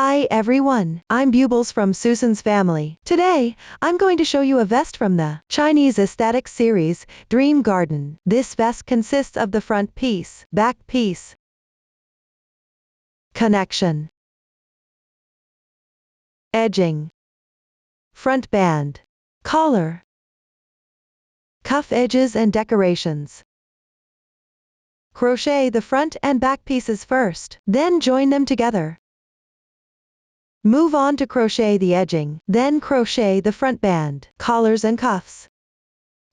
Hi everyone, I'm Bubbles from Susan's family. Today, I'm going to show you a vest from the Chinese Asethetics series, Dream Garden. This vest consists of the front piece, back piece, connection, edging, front band, collar, cuff edges and decorations. Crochet the front and back pieces first, then join them together. Move on to crochet the edging, then crochet the front band, collars and cuffs.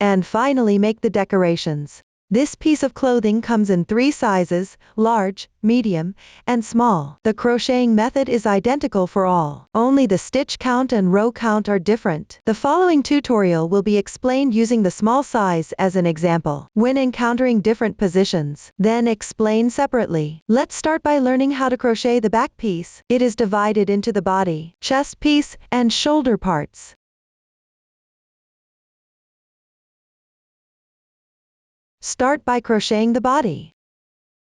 And finally make the decorations. This piece of clothing comes in 3 sizes, large, medium, and small. The crocheting method is identical for all. Only the stitch count and row count are different. The following tutorial will be explained using the small size as an example. When encountering different positions, then explain separately. Let's start by learning how to crochet the back piece. It is divided into the body, chest piece, and shoulder parts. Start by crocheting the body.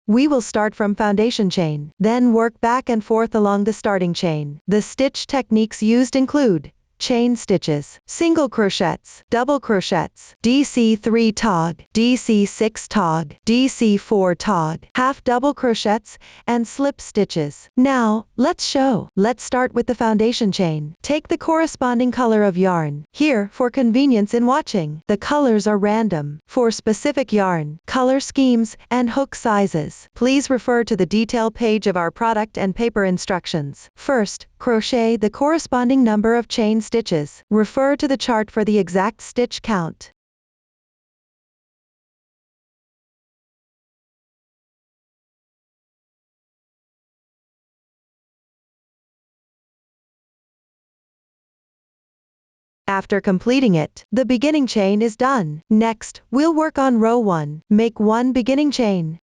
We will start from foundation chain, then work back and forth along the starting chain. The stitch techniques used include chain stitches, single crochets, double crochets, DC3 tog, DC6 tog, DC4 tog, half double crochets, and slip stitches. Now, let's start with the foundation chain. Take the corresponding color of yarn. Here, for convenience in watching, the colors are random. For specific yarn, color schemes, and hook sizes, please refer to the detail page of our product and paper instructions. First, crochet the corresponding number of chain stitches. Refer to the chart for the exact stitch count. After completing it, the beginning chain is done. Next, we'll work on row 1. Make 1 beginning chain.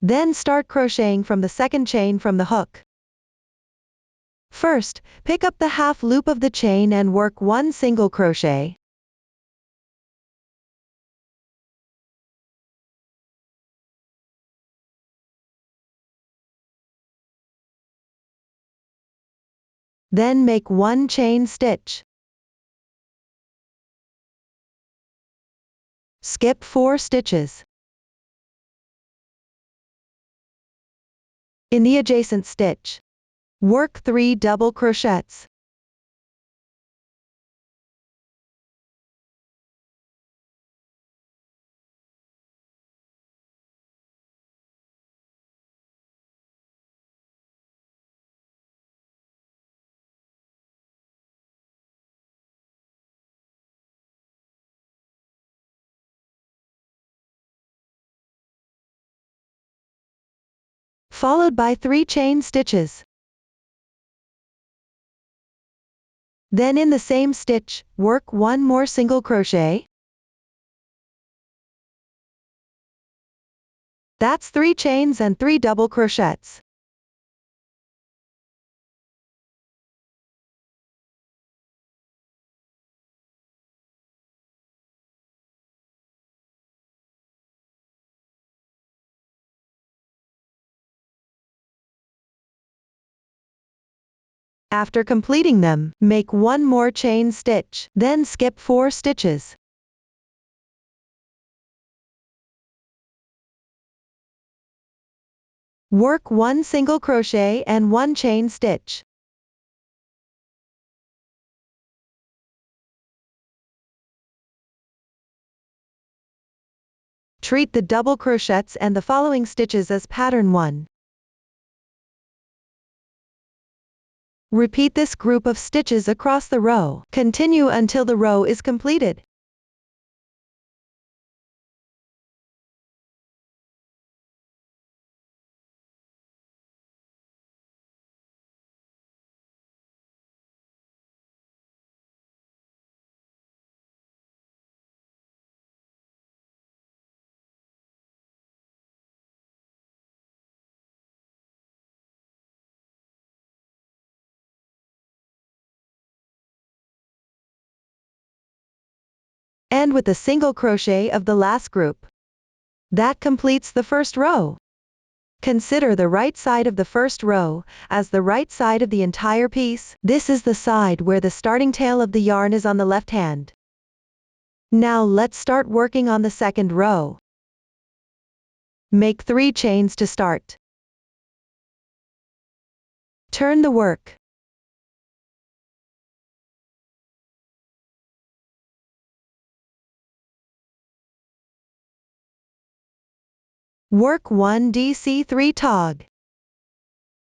Then start crocheting from the second chain from the hook. First, pick up the half loop of the chain and work 1 single crochet. Then make 1 chain stitch. Skip 4 stitches. In the adjacent stitch, work 3 double crochets. Followed by 3 chain stitches. Then in the same stitch, work 1 more single crochet. That's 3 chains and 3 double crochets. After completing them, make 1 more chain stitch, then skip 4 stitches. Work 1 single crochet and 1 chain stitch. Treat the double crochets and the following stitches as pattern 1. Repeat this group of stitches across the row. Continue until the row is completed. End with a single crochet of the last group. That completes the first row. Consider the right side of the first row as the right side of the entire piece. This is the side where the starting tail of the yarn is on the left hand. Now let's start working on the second row. Make 3 chains to start. Turn the work. Work 1 DC3 tog.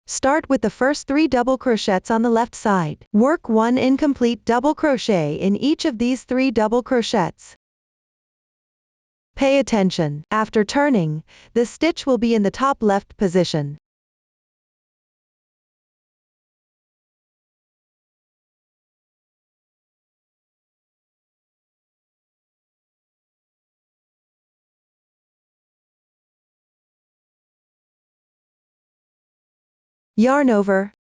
Start with the first 3 double crochets on the left side. Work 1 incomplete double crochet in each of these 3 double crochets. Pay attention. After turning, the stitch will be in the top left position. Yarn over.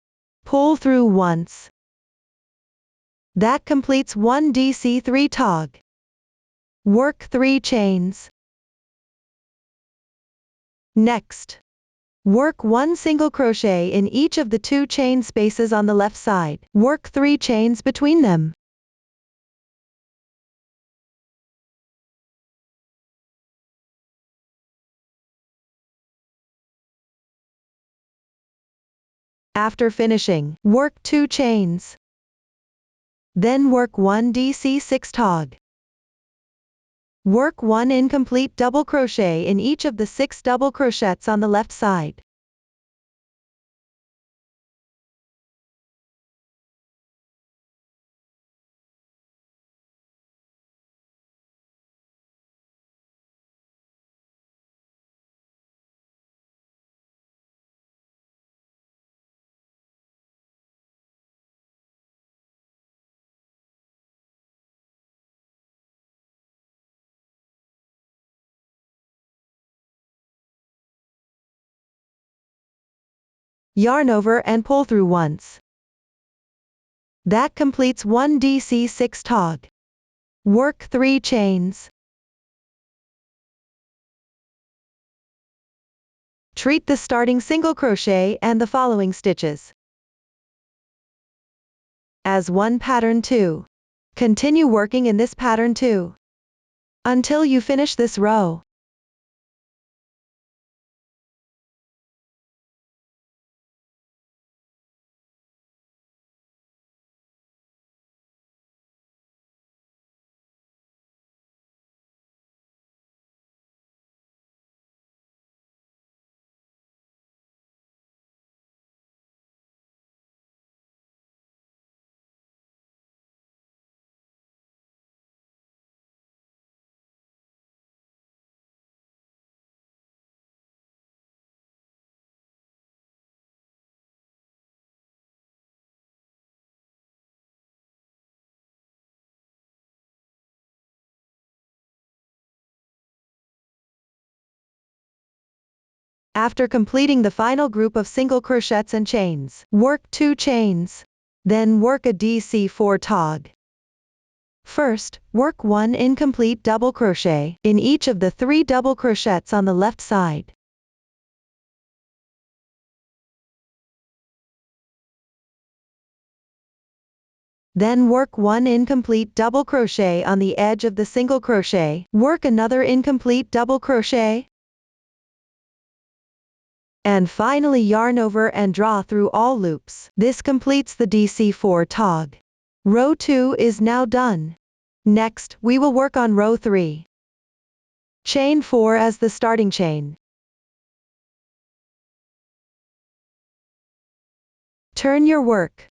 Pull through once. That completes 1 DC3 tog. Work 3 chains. Next, work 1 single crochet in each of the 2 chain spaces on the left side. Work 3 chains between them. After finishing, work 2 chains. Then work 1 DC6 tog. Work 1 incomplete double crochet in each of the 6 double crochets on the left side. Yarn over and pull through once. That completes 1 DC6 tog. Work 3 chains. Treat the starting single crochet and the following stitches as one pattern 2. Continue working in this pattern 2 until you finish this row. After completing the final group of single crochets and chains, work 2 chains. Then work a DC4 tog. First, work 1 incomplete double crochet in each of the 3 double crochets on the left side. Then work 1 incomplete double crochet on the edge of the single crochet. Work another incomplete double crochet. And finally yarn over and draw through all loops. This completes the DC4 tog. Row 2 is now done. Next, we will work on row 3. Chain 4 as the starting chain. Turn your work.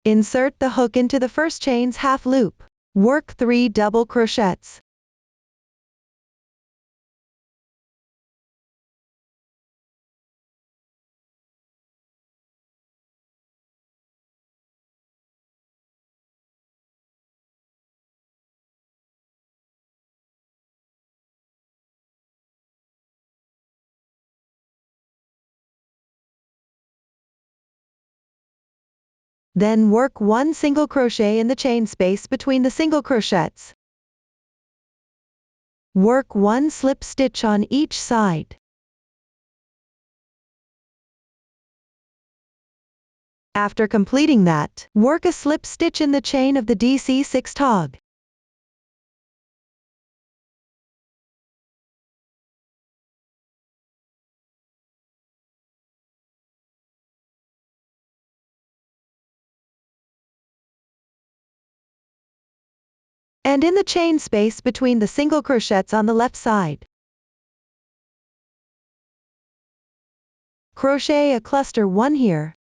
Insert the hook into the first chain's half loop. Work 3 double crochets. Then work 1 single crochet in the chain space between the single crochets. Work one slip stitch on each side. After completing that, work a slip stitch in the chain of the DC6 tog. And in the chain space between the single crochets on the left side. Crochet a cluster 1 here.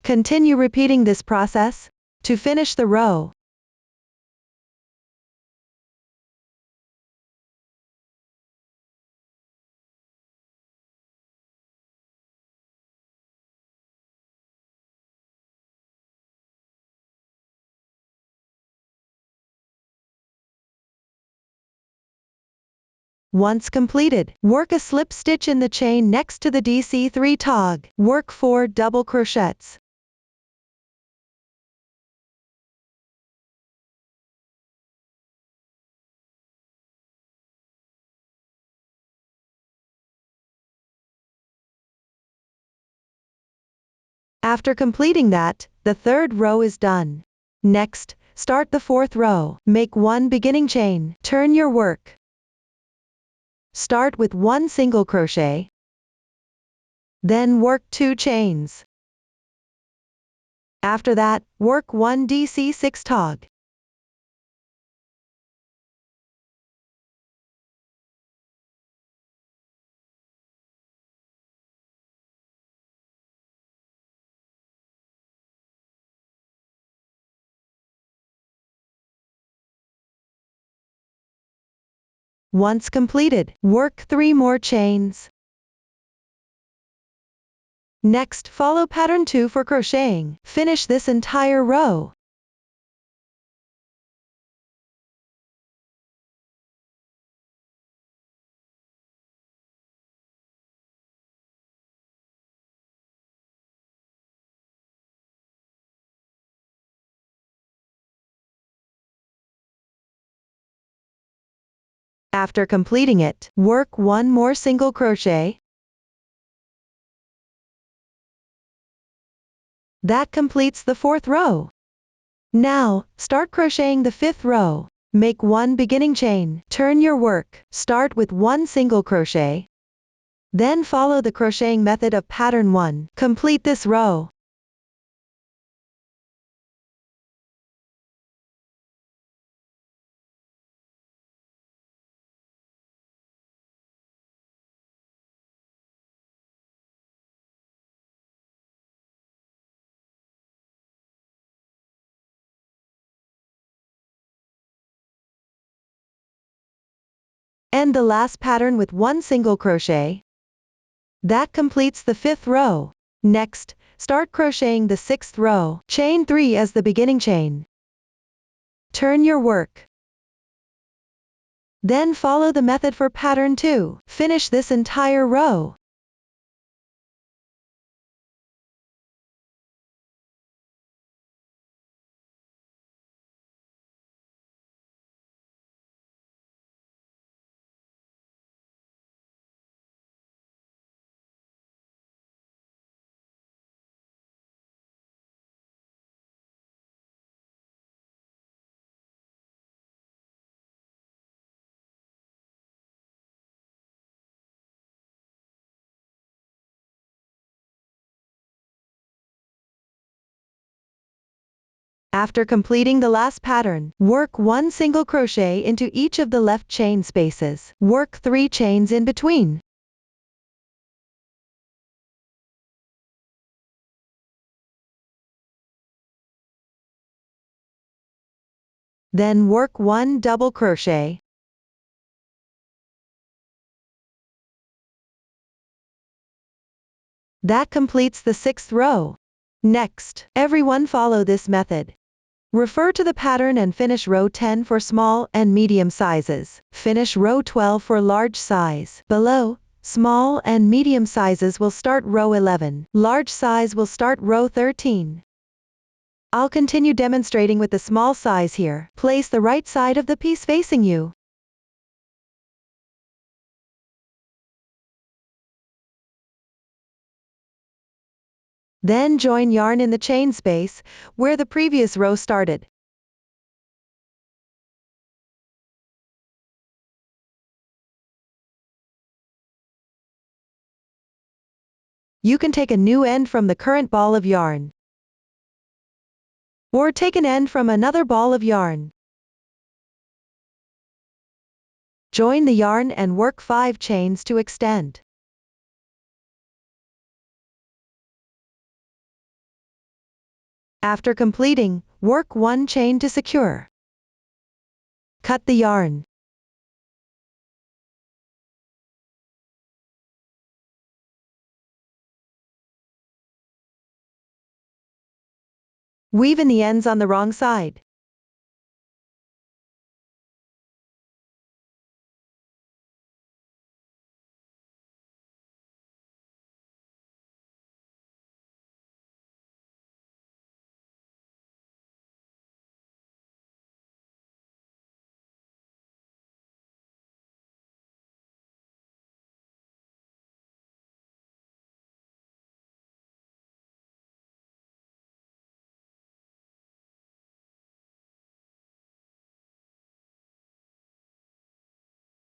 Continue repeating this process to finish the row. Once completed, work a slip stitch in the chain next to the DC3 tog. Work 4 double crochets. After completing that, the third row is done. Next, start the fourth row. Make one beginning chain. Turn your work. Start with one single crochet. Then work 2 chains. After that, work 1 DC6 tog. Once completed, work 3 more chains. Next, follow pattern 2 for crocheting. Finish this entire row. After completing it, work 1 more single crochet. That completes the 4th row. Now, start crocheting the 5th row. Make 1 beginning chain. Turn your work. Start with 1 single crochet. Then follow the crocheting method of pattern 1. Complete this row. End the last pattern with 1 single crochet. That completes the 5th row. Next, start crocheting the 6th row. Chain 3 as the beginning chain. Turn your work. Then follow the method for pattern 2. Finish this entire row. After completing the last pattern, work 1 single crochet into each of the left chain spaces. Work 3 chains in between. Then work 1 double crochet. That completes the 6th row. Next, everyone follow this method. Refer to the pattern and finish row 10 for small and medium sizes. Finish row 12 for large size. Below, small and medium sizes will start row 11. Large size will start row 13. I'll continue demonstrating with the small size here. Place the right side of the piece facing you. Then join yarn in the chain space, where the previous row started. You can take a new end from the current ball of yarn, or take an end from another ball of yarn. Join the yarn and work 5 chains to extend. After completing, work 1 chain to secure. Cut the yarn. Weave in the ends on the wrong side.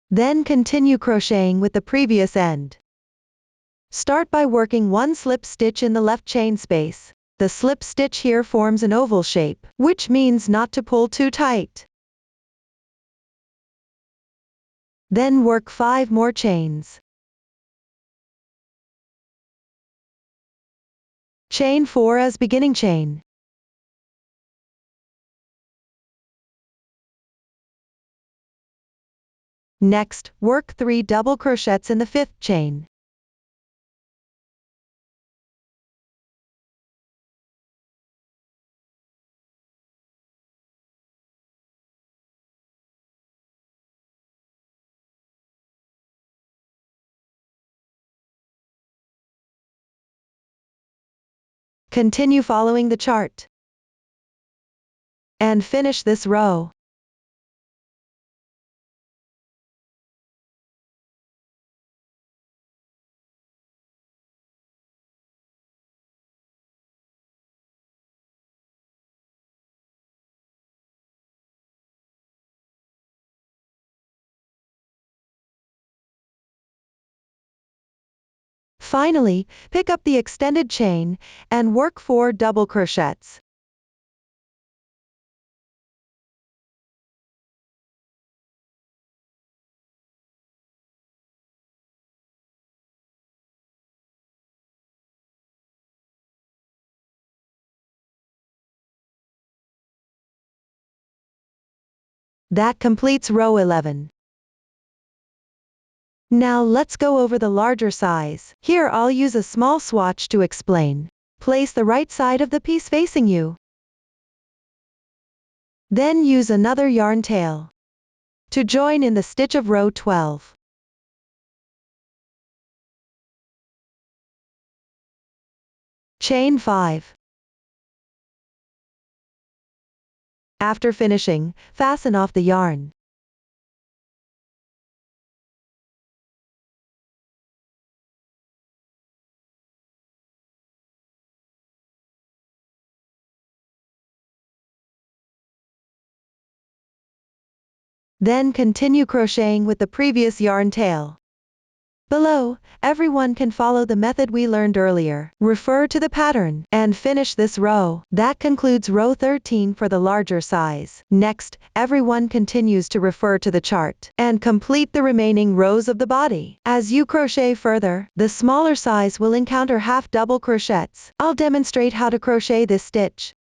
Then continue crocheting with the previous end. Start by working 1 slip stitch in the left chain space. The slip stitch here forms an oval shape, which means not to pull too tight. Then work 5 more chains. Chain 4 as beginning chain. Next, work 3 double crochets in the 5th chain. Continue following the chart. And finish this row. Finally, pick up the extended chain, and work 4 double crochets. That completes row 11. Now let's go over the larger size. Here I'll use a small swatch to explain. Place the right side of the piece facing you. Then use another yarn tail to join in the stitch of row 12. Chain 5. After finishing, fasten off the yarn. Then continue crocheting with the previous yarn tail. Below, everyone can follow the method we learned earlier. Refer to the pattern and finish this row. That concludes row 13 for the larger size. Next, everyone continues to refer to the chart and complete the remaining rows of the body. As you crochet further, the smaller size will encounter half double crochets. I'll demonstrate how to crochet this stitch.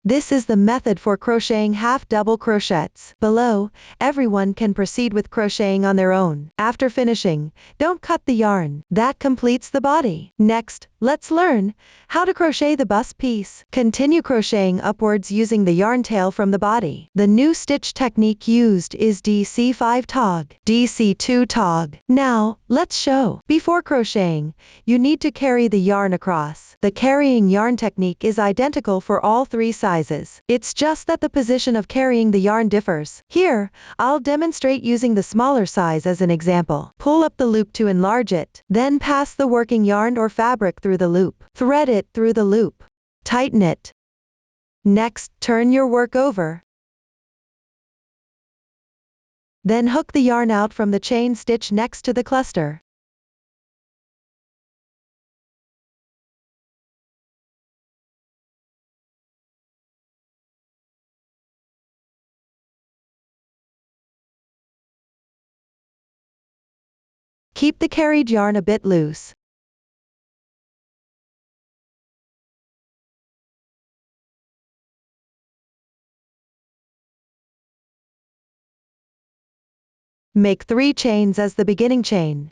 This is the method for crocheting half double crochets. Below, everyone can proceed with crocheting on their own. After finishing, don't cut the yarn. That completes the body. Next, let's learn how to crochet the bust piece. Continue crocheting upwards using the yarn tail from the body. The new stitch technique used is DC5 tog, DC2 tog. Now, let's show. Before crocheting, you need to carry the yarn across. The carrying yarn technique is identical for all three sizes. It's just that the position of carrying the yarn differs. Here, I'll demonstrate using the smaller size as an example. Pull up the loop to enlarge it, then pass the working yarn or fabric through the loop. Thread it through the loop. Tighten it. Next, turn your work over. Then hook the yarn out from the chain stitch next to the cluster. Keep the carried yarn a bit loose. Make 3 chains as the beginning chain.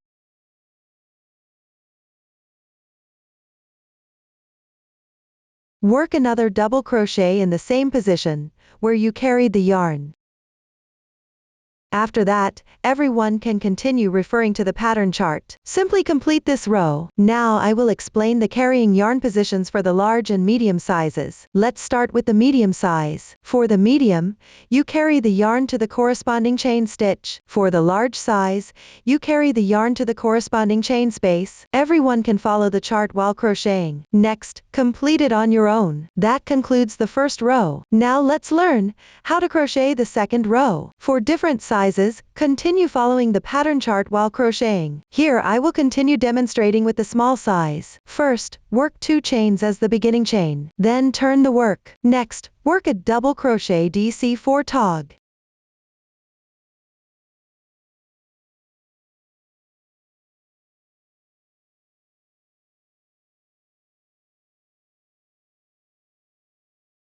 Work another double crochet in the same position, where you carried the yarn. After that, everyone can continue referring to the pattern chart. Simply complete this row. Now I will explain the carrying yarn positions for the large and medium sizes. Let's start with the medium size. For the medium, you carry the yarn to the corresponding chain stitch. For the large size, you carry the yarn to the corresponding chain space. Everyone can follow the chart while crocheting. Next, complete it on your own. That concludes the first row. Now let's learn how to crochet the second row. For different sizes, continue following the pattern chart while crocheting. Here I will continue demonstrating with the small size. First, work 2 chains as the beginning chain. Then turn the work. Next, work a double crochet DC4 tog.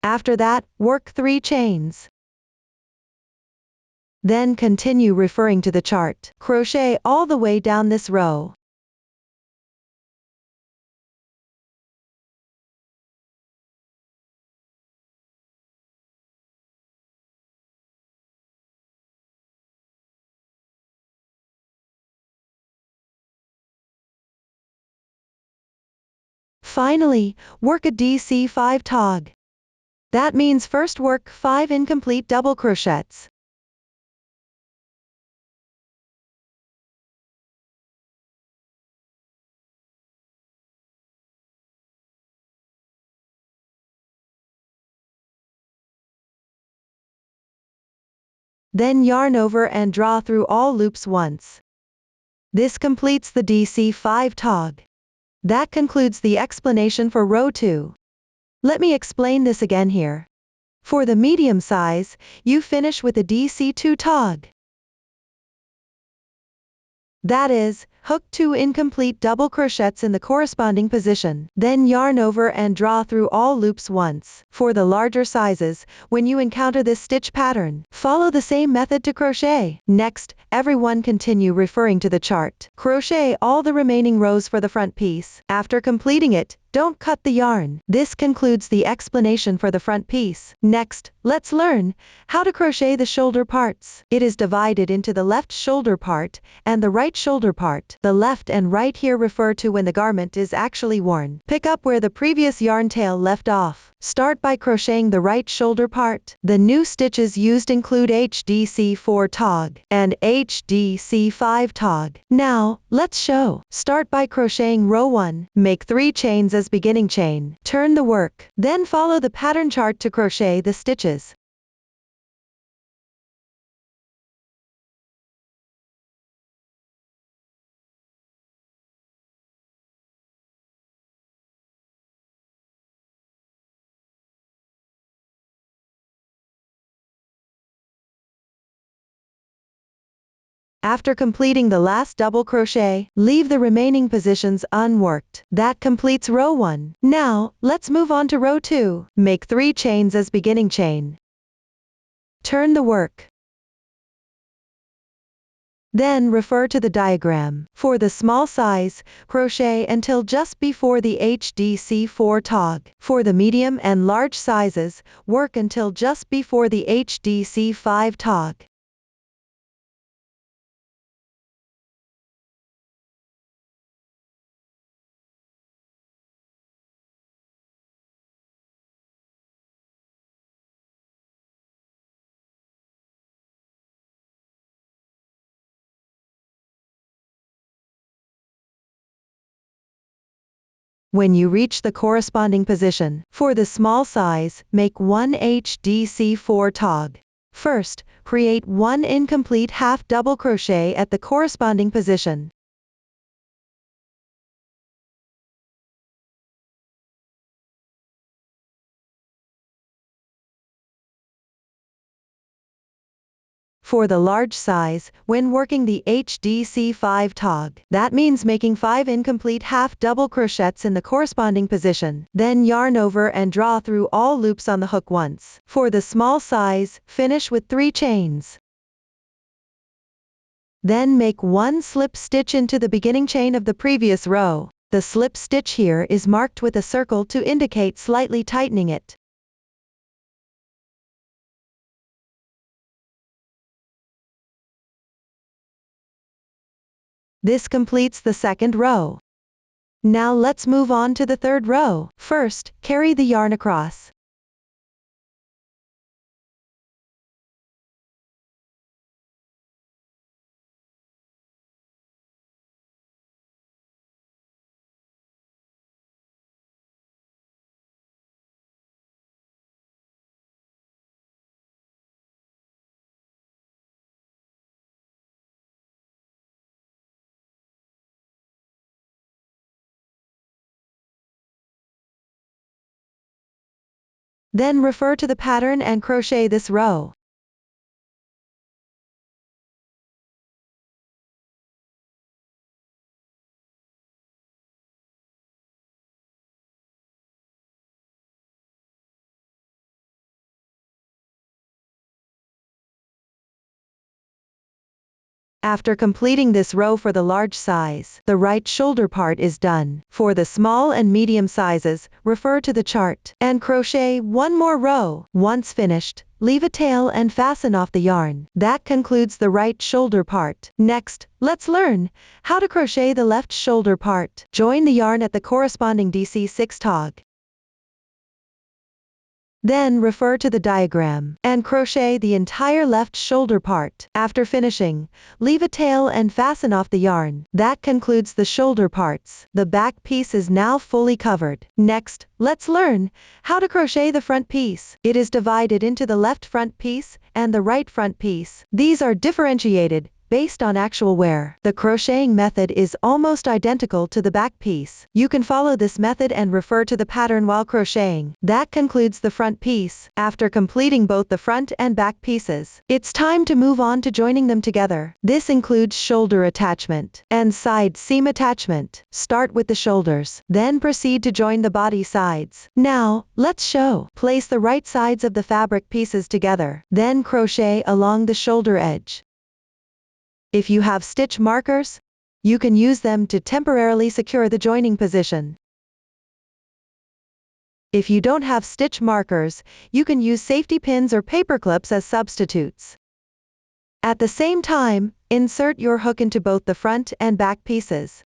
After that, work 3 chains. Then continue referring to the chart. Crochet all the way down this row. Finally, work a DC5 tog. That means first work 5 incomplete double crochets. Then yarn over and draw through all loops once. This completes the DC5 tog. That concludes the explanation for row 2. Let me explain this again here. For the medium size, you finish with a DC2 tog. That is, hook 2 incomplete double crochets in the corresponding position. Then yarn over and draw through all loops once. For the larger sizes, when you encounter this stitch pattern, follow the same method to crochet. Next, everyone continue referring to the chart. Crochet all the remaining rows for the front piece. After completing it, don't cut the yarn. This concludes the explanation for the front piece. Next, let's learn how to crochet the shoulder parts. It is divided into the left shoulder part and the right shoulder part. part. The left and right here refer to when the garment is actually worn. Pick up where the previous yarn tail left off. Start by crocheting the right shoulder part. The new stitches used include HDC4 tog and HDC5 tog. Now, let's show. Start by crocheting row 1. Make 3 chains as beginning chain. Turn the work. Then follow the pattern chart to crochet the stitches. After completing the last double crochet, leave the remaining positions unworked. That completes row 1. Now, let's move on to row 2. Make 3 chains as beginning chain. Turn the work. Then refer to the diagram. For the small size, crochet until just before the HDC4 tog. For the medium and large sizes, work until just before the HDC5 tog. When you reach the corresponding position, for the small size, make 1 HDC4 tog. First, create 1 incomplete half double crochet at the corresponding position. For the large size, when working the HDC5 tog, that means making 5 incomplete half double crochets in the corresponding position. Then yarn over and draw through all loops on the hook once. For the small size, finish with 3 chains. Then make 1 slip stitch into the beginning chain of the previous row. The slip stitch here is marked with a circle to indicate slightly tightening it. This completes the second row. Now let's move on to the third row. First, carry the yarn across. Then refer to the pattern and crochet this row. After completing this row for the large size, the right shoulder part is done. For the small and medium sizes, refer to the chart and crochet 1 more row. Once finished, leave a tail and fasten off the yarn. That concludes the right shoulder part. Next, let's learn how to crochet the left shoulder part. Join the yarn at the corresponding DC6 tog. Then refer to the diagram and crochet the entire left shoulder part. After finishing, leave a tail and fasten off the yarn. That concludes the shoulder parts. The back piece is now fully covered. Next, let's learn how to crochet the front piece. It is divided into the left front piece and the right front piece. These are differentiated based on actual wear. The crocheting method is almost identical to the back piece. You can follow this method and refer to the pattern while crocheting. That concludes the front piece. After completing both the front and back pieces, it's time to move on to joining them together. This includes shoulder attachment and side seam attachment. Start with the shoulders, then proceed to join the body sides. Now, let's show. Place the right sides of the fabric pieces together, then crochet along the shoulder edge. If you have stitch markers, you can use them to temporarily secure the joining position. If you don't have stitch markers, you can use safety pins or paper clips as substitutes. At the same time, insert your hook into both the front and back pieces.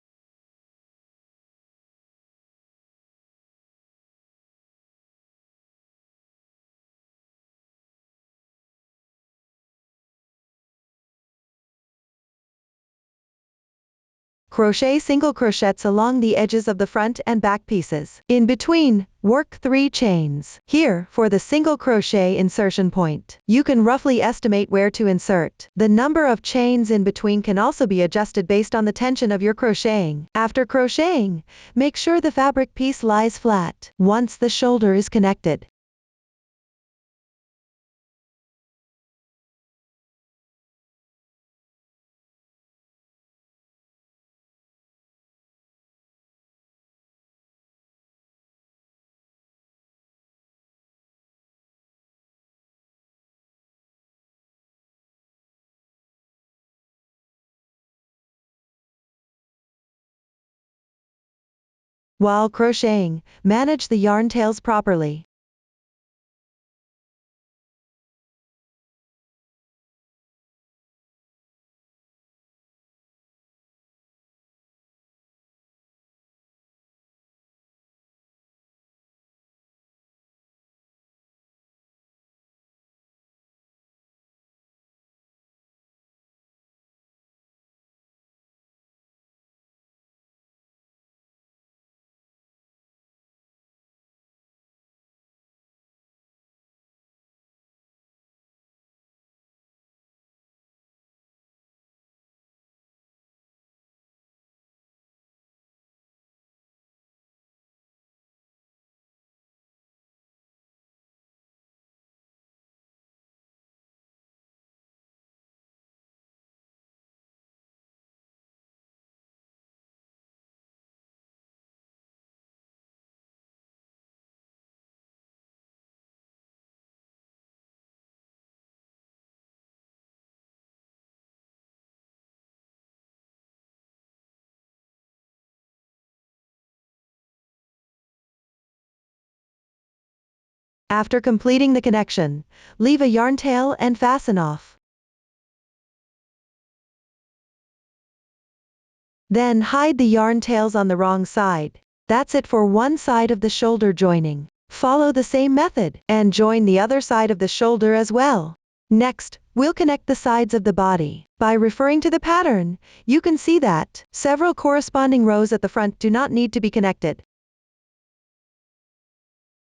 Crochet single crochets along the edges of the front and back pieces. In between, work 3 chains. Here, for the single crochet insertion point, you can roughly estimate where to insert. The number of chains in between can also be adjusted based on the tension of your crocheting. After crocheting, make sure the fabric piece lies flat. Once the shoulder is connected, while crocheting, manage the yarn tails properly. After completing the connection, leave a yarn tail and fasten off. Then hide the yarn tails on the wrong side. That's it for one side of the shoulder joining. Follow the same method and join the other side of the shoulder as well. Next, we'll connect the sides of the body. By referring to the pattern, you can see that several corresponding rows at the front do not need to be connected.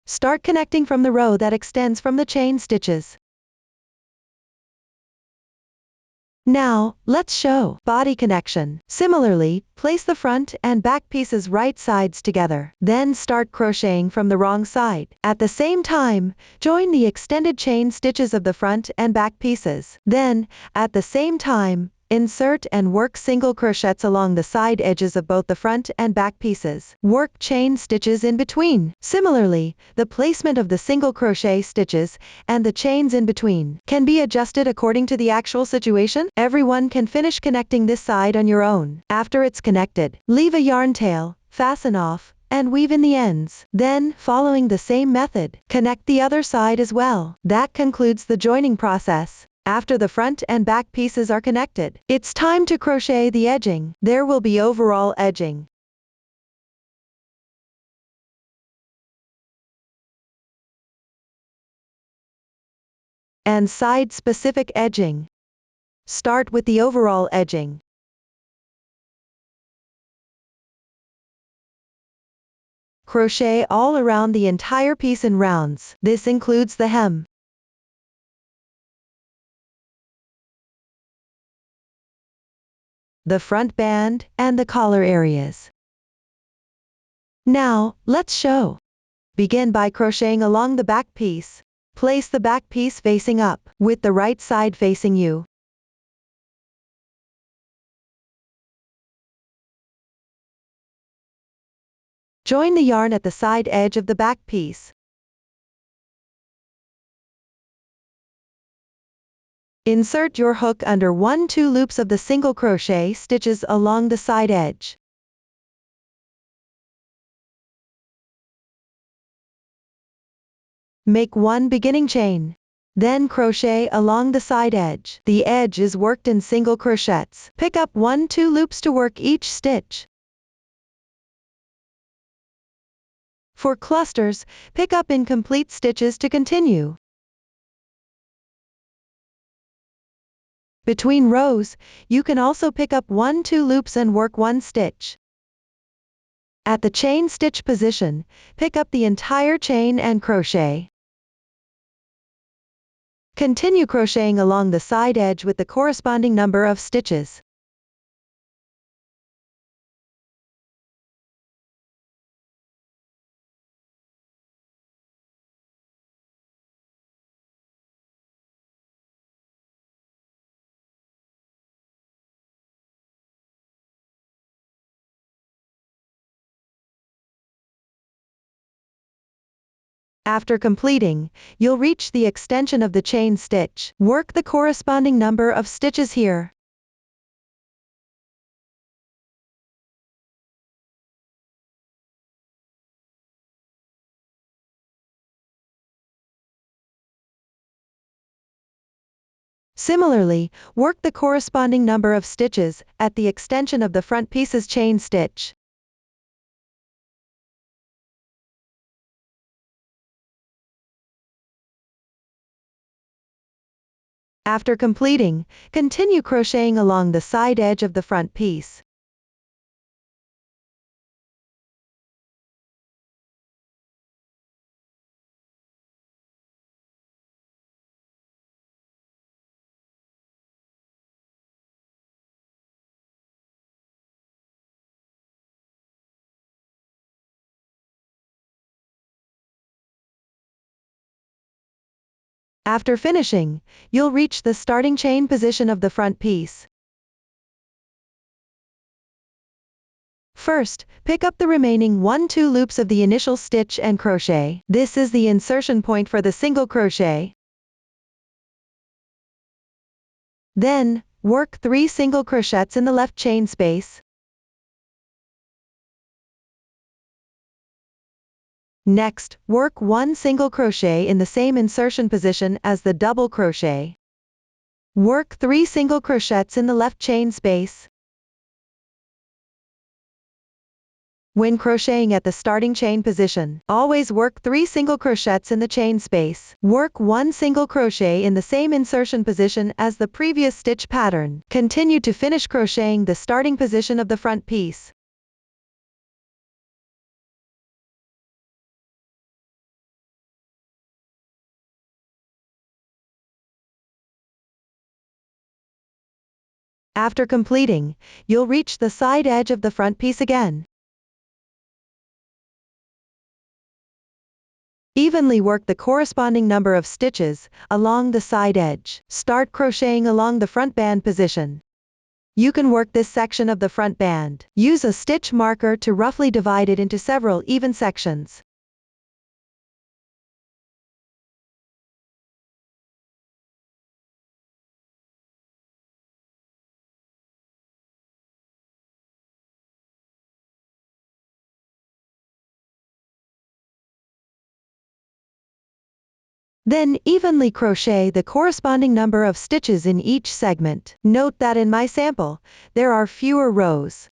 Start connecting from the row that extends from the chain stitches. Now, let's show body connection. Similarly, place the front and back pieces right sides together. Then start crocheting from the wrong side. At the same time, join the extended chain stitches of the front and back pieces. Then, at the same time, insert and work single crochets along the side edges of both the front and back pieces. Work chain stitches in between. Similarly, the placement of the single crochet stitches and the chains in between can be adjusted according to the actual situation. Everyone can finish connecting this side on your own. After it's connected, leave a yarn tail, fasten off, and weave in the ends. Then, following the same method, connect the other side as well. That concludes the joining process. After the front and back pieces are connected, it's time to crochet the edging. There will be overall edging and side-specific edging. Start with the overall edging. Crochet all around the entire piece in rounds. This includes the hem, the front band, and the collar areas. Now, let's show. Begin by crocheting along the back piece. Place the back piece facing up, with the right side facing you. Join the yarn at the side edge of the back piece. Insert your hook under 1-2 loops of the single crochet stitches along the side edge. Make one beginning chain. Then crochet along the side edge. The edge is worked in single crochets. Pick up 1-2 loops to work each stitch. For clusters, pick up incomplete stitches to continue. Between rows, you can also pick up 1-2 loops and work 1 stitch. At the chain stitch position, pick up the entire chain and crochet. Continue crocheting along the side edge with the corresponding number of stitches. After completing, you'll reach the extension of the chain stitch. Work the corresponding number of stitches here. Similarly, work the corresponding number of stitches at the extension of the front piece's chain stitch. After completing, continue crocheting along the side edge of the front piece. After finishing, you'll reach the starting chain position of the front piece. First, pick up the remaining 1-2 loops of the initial stitch and crochet. This is the insertion point for the single crochet. Then, work 3 single crochets in the left chain space. Next, work 1 single crochet in the same insertion position as the double crochet. Work 3 single crochets in the left chain space. When crocheting at the starting chain position, always work 3 single crochets in the chain space. Work 1 single crochet in the same insertion position as the previous stitch pattern. Continue to finish crocheting the starting position of the front piece. After completing, you'll reach the side edge of the front piece again. Evenly work the corresponding number of stitches along the side edge. Start crocheting along the front band position. You can work this section of the front band. Use a stitch marker to roughly divide it into several even sections. Then evenly crochet the corresponding number of stitches in each segment. Note that in my sample, there are fewer rows.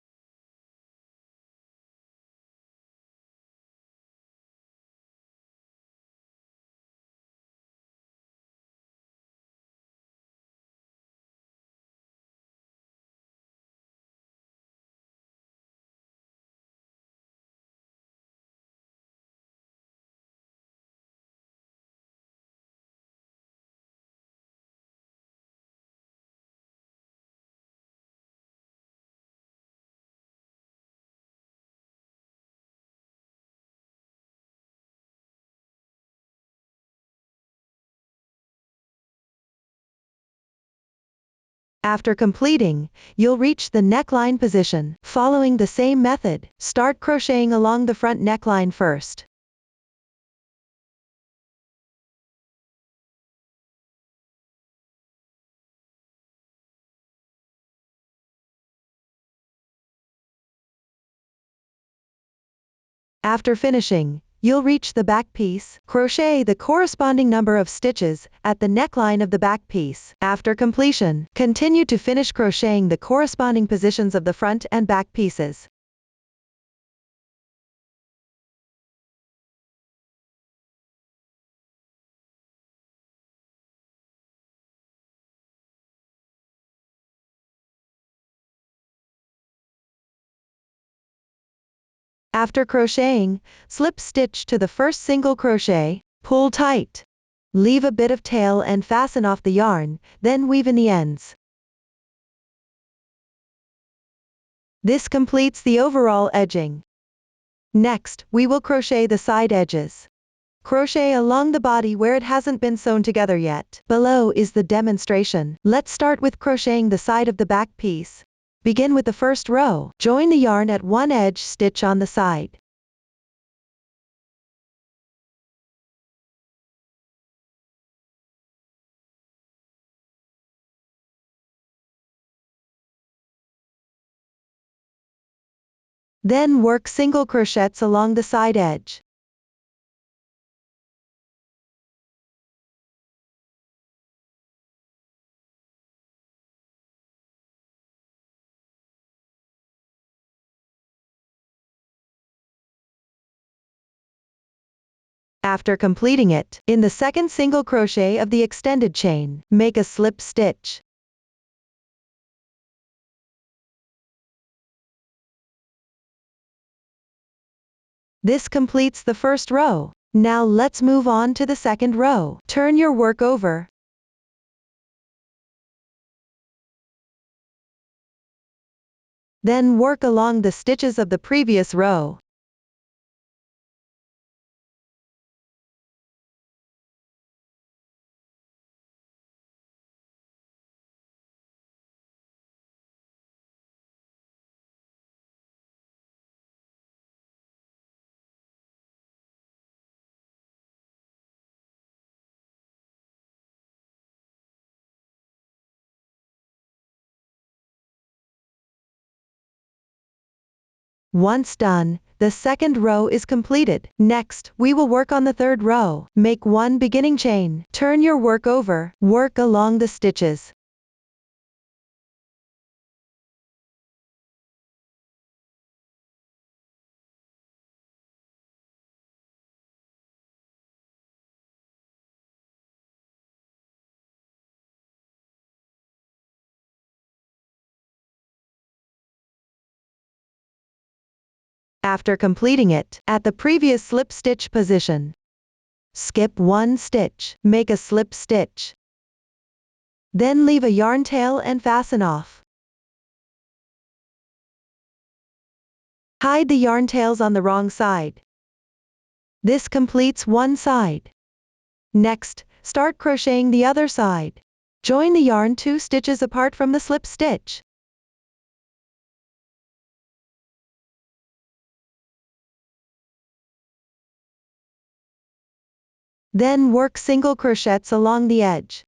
After completing, you'll reach the neckline position. Following the same method, start crocheting along the front neckline first. After finishing, you'll reach the back piece. Crochet the corresponding number of stitches at the neckline of the back piece. After completion, continue to finish crocheting the corresponding positions of the front and back pieces. After crocheting, slip stitch to the first single crochet, pull tight. Leave a bit of tail and fasten off the yarn, then weave in the ends. This completes the overall edging. Next, we will crochet the side edges. Crochet along the body where it hasn't been sewn together yet. Below is the demonstration. Let's start with crocheting the side of the back piece. Begin with the first row. Join the yarn at one edge, stitch on the side. Then work single crochets along the side edge. After completing it, in the second single crochet of the extended chain, make a slip stitch. This completes the first row. Now let's move on to the second row. Turn your work over. Then work along the stitches of the previous row. Once done, the second row is completed. Next, we will work on the third row. Make one beginning chain. Turn your work over. Work along the stitches. After completing it, at the previous slip stitch position, skip one stitch, make a slip stitch. Then leave a yarn tail and fasten off. Hide the yarn tails on the wrong side. This completes one side. Next, start crocheting the other side. Join the yarn 2 stitches apart from the slip stitch. Then work single crochets along the edge.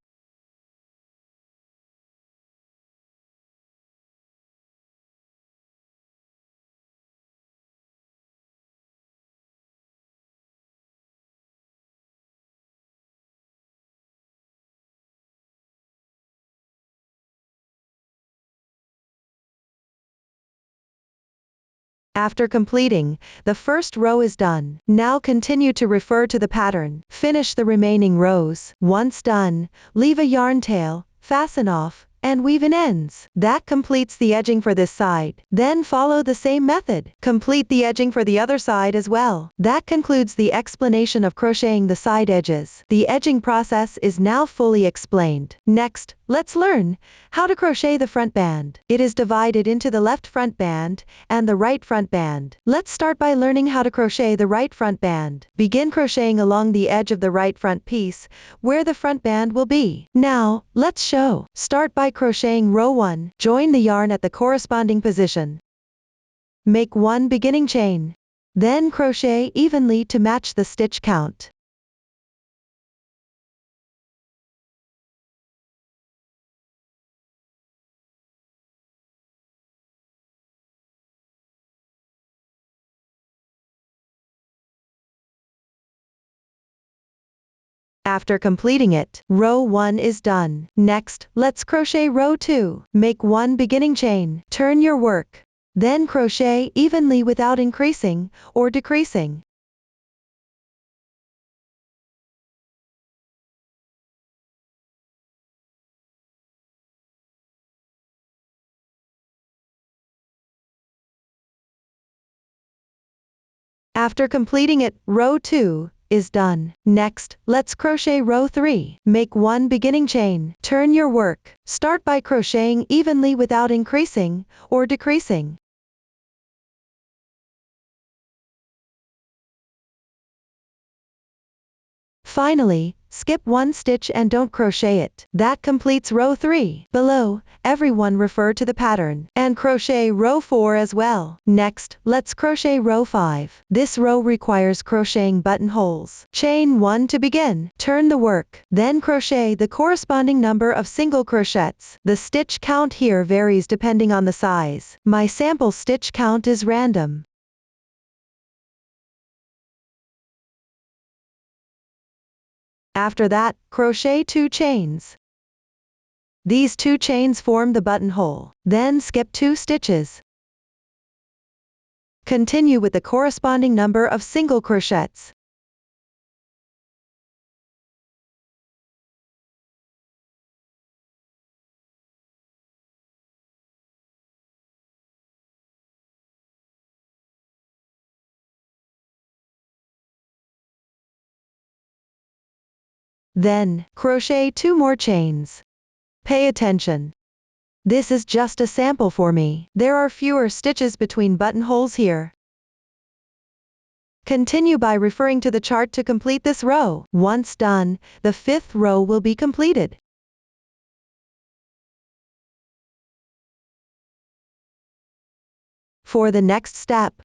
After completing, the first row is done. Now continue to refer to the pattern. Finish the remaining rows. Once done, leave a yarn tail, fasten off, and weave in ends. That completes the edging for this side. Then follow the same method. Complete the edging for the other side as well. That concludes the explanation of crocheting the side edges. The edging process is now fully explained. Next, let's learn how to crochet the front band. It is divided into the left front band and the right front band. Let's start by learning how to crochet the right front band. Begin crocheting along the edge of the right front piece, where the front band will be. Now, let's show. Start by crocheting row 1. Join the yarn at the corresponding position. Make one beginning chain. Then crochet evenly to match the stitch count. After completing it, row 1 is done. Next, let's crochet row 2. Make 1 beginning chain. Turn your work. Then crochet evenly without increasing or decreasing. After completing it, row 2 is done. Next, let's crochet row 3. Make 1 beginning chain. Turn your work. Start by crocheting evenly without increasing or decreasing. Finally, skip 1 stitch and don't crochet it. That completes row 3. Below, everyone refer to the pattern and crochet row 4 as well. Next, let's crochet row 5. This row requires crocheting buttonholes. Chain 1 to begin. Turn the work. Then crochet the corresponding number of single crochets. The stitch count here varies depending on the size. My sample stitch count is random. After that, crochet 2 chains. These 2 chains form the buttonhole. Then skip 2 stitches. Continue with the corresponding number of single crochets. Then, crochet 2 more chains. Pay attention. This is just a sample for me. There are fewer stitches between buttonholes here. Continue by referring to the chart to complete this row. Once done, the 5th row will be completed. For the next step,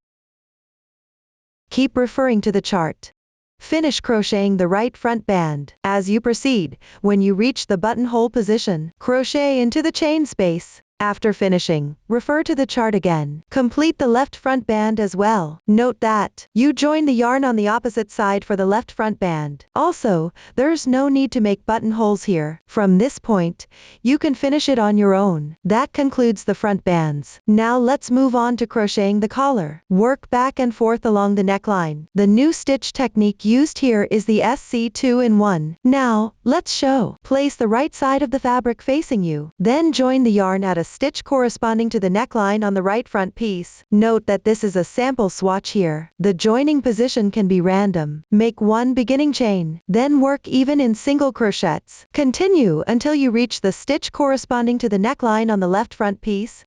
keep referring to the chart. Finish crocheting the right front band. As you proceed, when you reach the buttonhole position, crochet into the chain space. After finishing, refer to the chart again. Complete the left front band as well. Note that you join the yarn on the opposite side for the left front band. Also, there's no need to make buttonholes here. From this point, you can finish it on your own. That concludes the front bands. Now let's move on to crocheting the collar. Work back and forth along the neckline. The new stitch technique used here is the SC2-in-1. Now, let's show. Place the right side of the fabric facing you. Then join the yarn at a stitch corresponding to the neckline on the right front piece. Note that this is a sample swatch here. The joining position can be random. Make 1 beginning chain, then work even in single crochets. Continue until you reach the stitch corresponding to the neckline on the left front piece.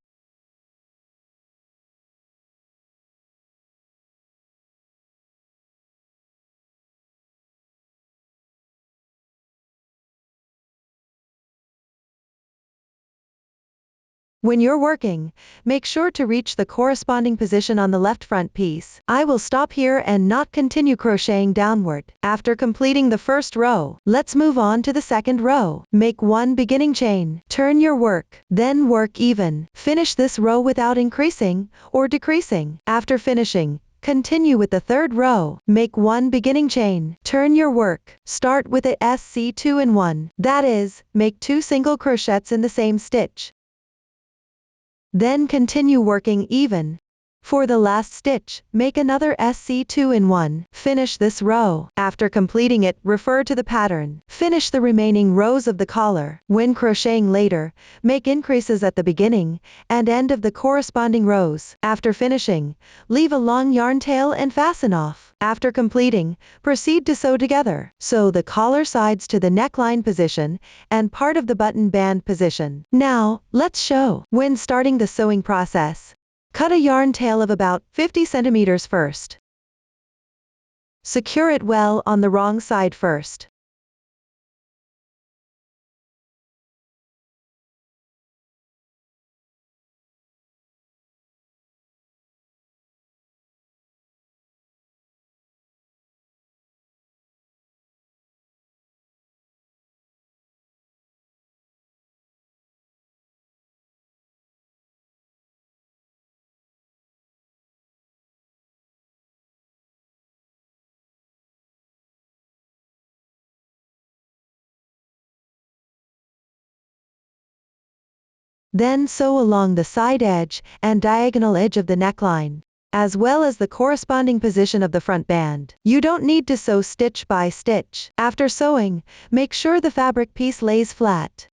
When you're working, make sure to reach the corresponding position on the left front piece. I will stop here and not continue crocheting downward. After completing the first row, let's move on to the second row. Make 1 beginning chain, turn your work, then work even. Finish this row without increasing or decreasing. After finishing, continue with the third row. Make 1 beginning chain, turn your work. Start with a SC2-in-1. That is, make 2 single crochets in the same stitch. Then continue working even. For the last stitch, make another SC2-in-1. Finish this row. After completing it, refer to the pattern. Finish the remaining rows of the collar. When crocheting later, make increases at the beginning and end of the corresponding rows. After finishing, leave a long yarn tail and fasten off. After completing, proceed to sew together. Sew the collar sides to the neckline position and part of the button band position. Now, let's show. When starting the sewing process, cut a yarn tail of about 50 centimeters first. Secure it well on the wrong side first. Then sew along the side edge and diagonal edge of the neckline, as well as the corresponding position of the front band. You don't need to sew stitch by stitch. After sewing, make sure the fabric piece lays flat.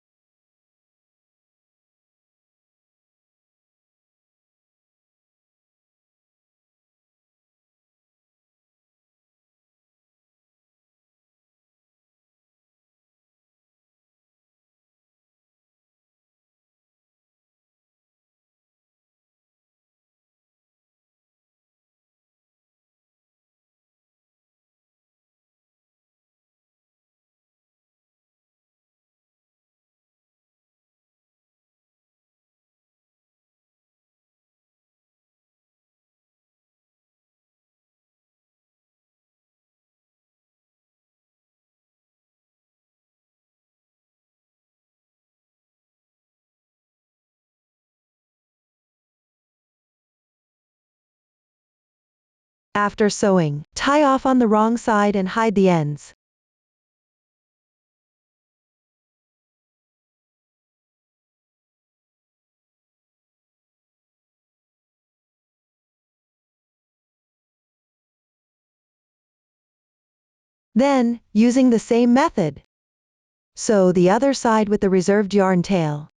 After sewing, tie off on the wrong side and hide the ends. Then, using the same method, sew the other side with the reserved yarn tail.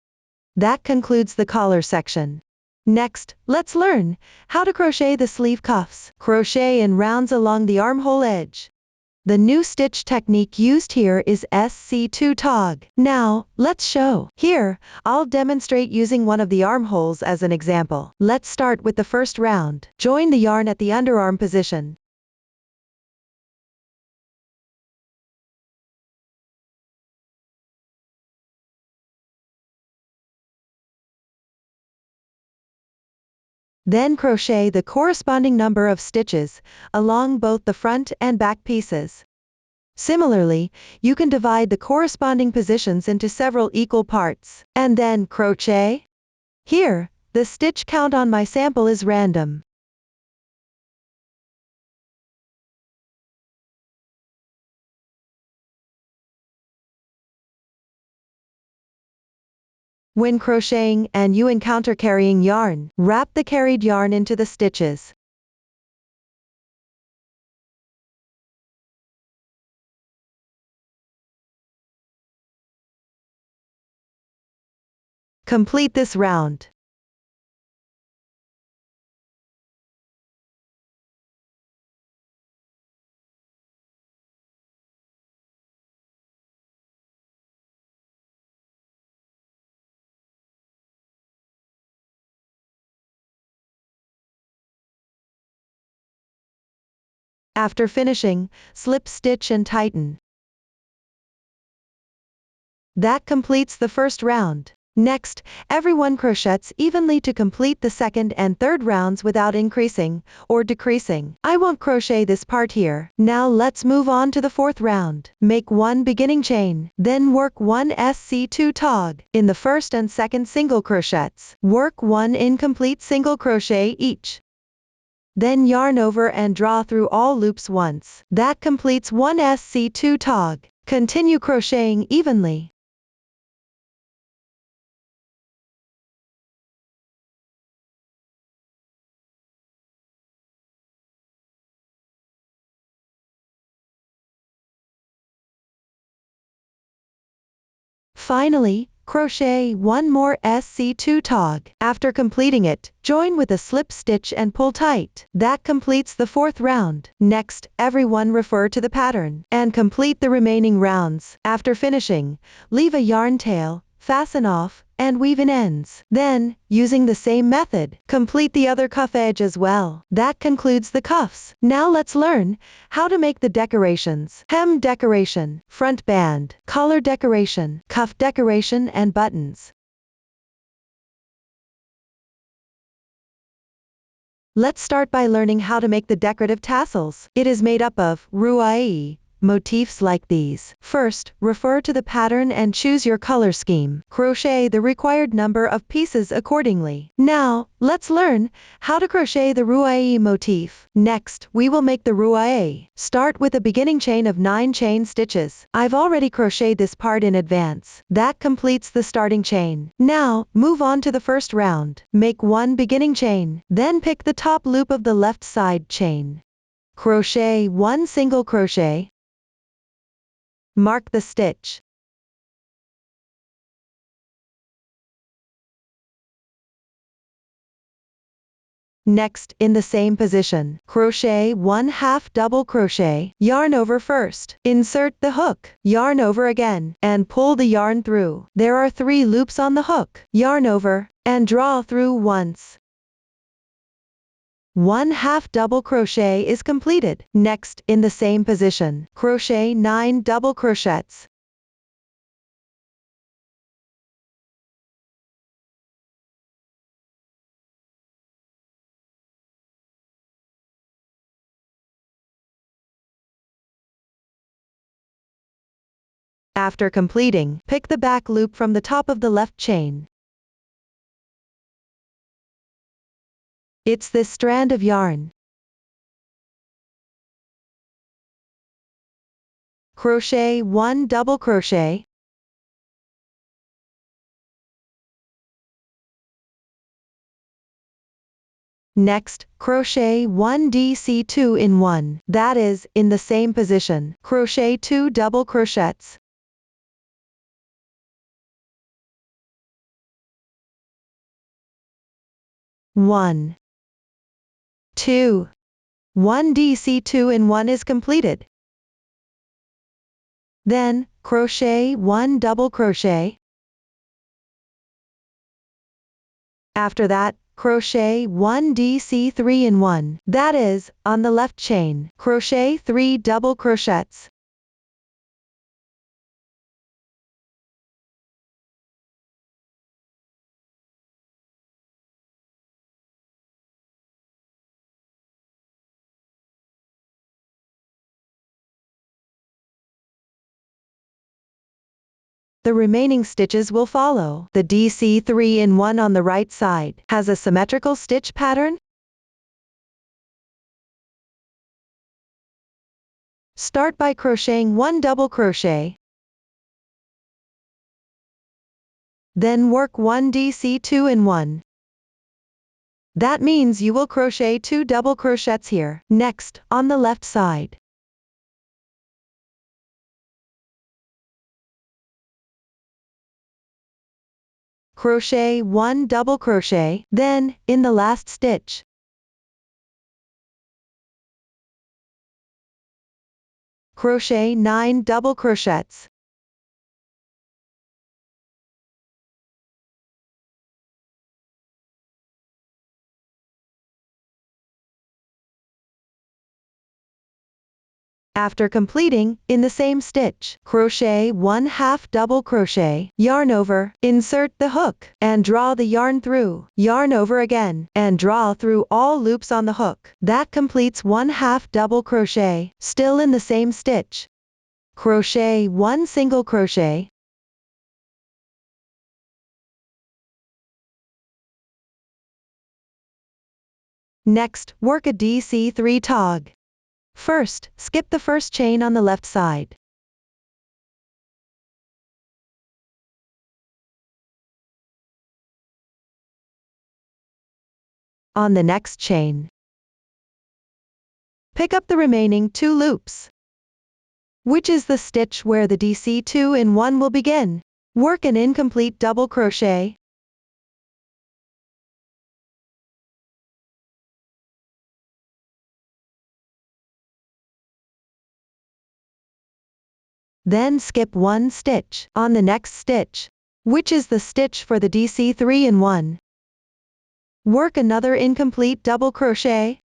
That concludes the collar section. Next, let's learn how to crochet the sleeve cuffs. Crochet in rounds along the armhole edge. The new stitch technique used here is SC2 tog. Now, let's show. Here, I'll demonstrate using one of the armholes as an example. Let's start with the first round. Join the yarn at the underarm position. Then crochet the corresponding number of stitches along both the front and back pieces. Similarly, you can divide the corresponding positions into several equal parts, and then crochet. Here, the stitch count on my sample is random. When crocheting and you encounter carrying yarn, wrap the carried yarn into the stitches. Complete this round. After finishing, slip stitch and tighten. That completes the first round. Next, everyone crochets evenly to complete the second and third rounds without increasing or decreasing. I won't crochet this part here. Now let's move on to the fourth round. Make one beginning chain, then work one SC2 tog. In the first and second single crochets, work one incomplete single crochet each. Then yarn over and draw through all loops once. That completes one SC2 tog. Continue crocheting evenly. Finally, crochet one more SC2 tog. After completing it, join with a slip stitch and pull tight. That completes the fourth round. Next, everyone refer to the pattern and complete the remaining rounds. After finishing, leave a yarn tail, fasten off, and weave in ends. Then, using the same method, complete the other cuff edge as well. That concludes the cuffs. Now let's learn how to make the decorations. Hem decoration, front band, collar decoration, cuff decoration and buttons. Let's start by learning how to make the decorative tassels. It is made up of ruai, motifs like these. First, refer to the pattern and choose your color scheme. Crochet the required number of pieces accordingly. Now, let's learn how to crochet the ruae motif. Next, we will make the ruae. Start with a beginning chain of 9 chain stitches. I've already crocheted this part in advance. That completes the starting chain. Now, move on to the first round. Make 1 beginning chain, then pick the top loop of the left side chain. Crochet 1 single crochet. Mark the stitch. Next, in the same position, crochet 1/2 double crochet, yarn over first, insert the hook, yarn over again, and pull the yarn through. There are 3 loops on the hook, yarn over, and draw through once. 1/2 double crochet is completed. Next, in the same position, crochet 9 double crochets. After completing, pick the back loop from the top of the left chain. It's this strand of yarn. Crochet 1 double crochet. Next, crochet 1 DC2 in 1, that is, in the same position, crochet 2 double crochets. One, 2, 1 DC2 in 1 is completed. Then, crochet 1 double crochet. After that, crochet 1 DC3 in 1, that is, on the left chain, crochet 3 double crochets. The remaining stitches will follow. The DC3 in 1 on the right side has a symmetrical stitch pattern. Start by crocheting 1 double crochet. Then work 1 DC2 in 1. That means you will crochet 2 double crochets here. Next, on the left side, crochet 1 double crochet, then, in the last stitch, crochet 9 double crochets. After completing, in the same stitch, crochet 1/2 double crochet, yarn over, insert the hook, and draw the yarn through, yarn over again, and draw through all loops on the hook. That completes 1/2 double crochet, still in the same stitch. Crochet 1 single crochet. Next, work a DC3 tog. First, skip the first chain on the left side. On the next chain, pick up the remaining 2 loops, which is the stitch where the DC2 in 1 will begin. Work an incomplete double crochet. Then skip 1 stitch on the next stitch, which is the stitch for the DC3 in 1. Work another incomplete double crochet.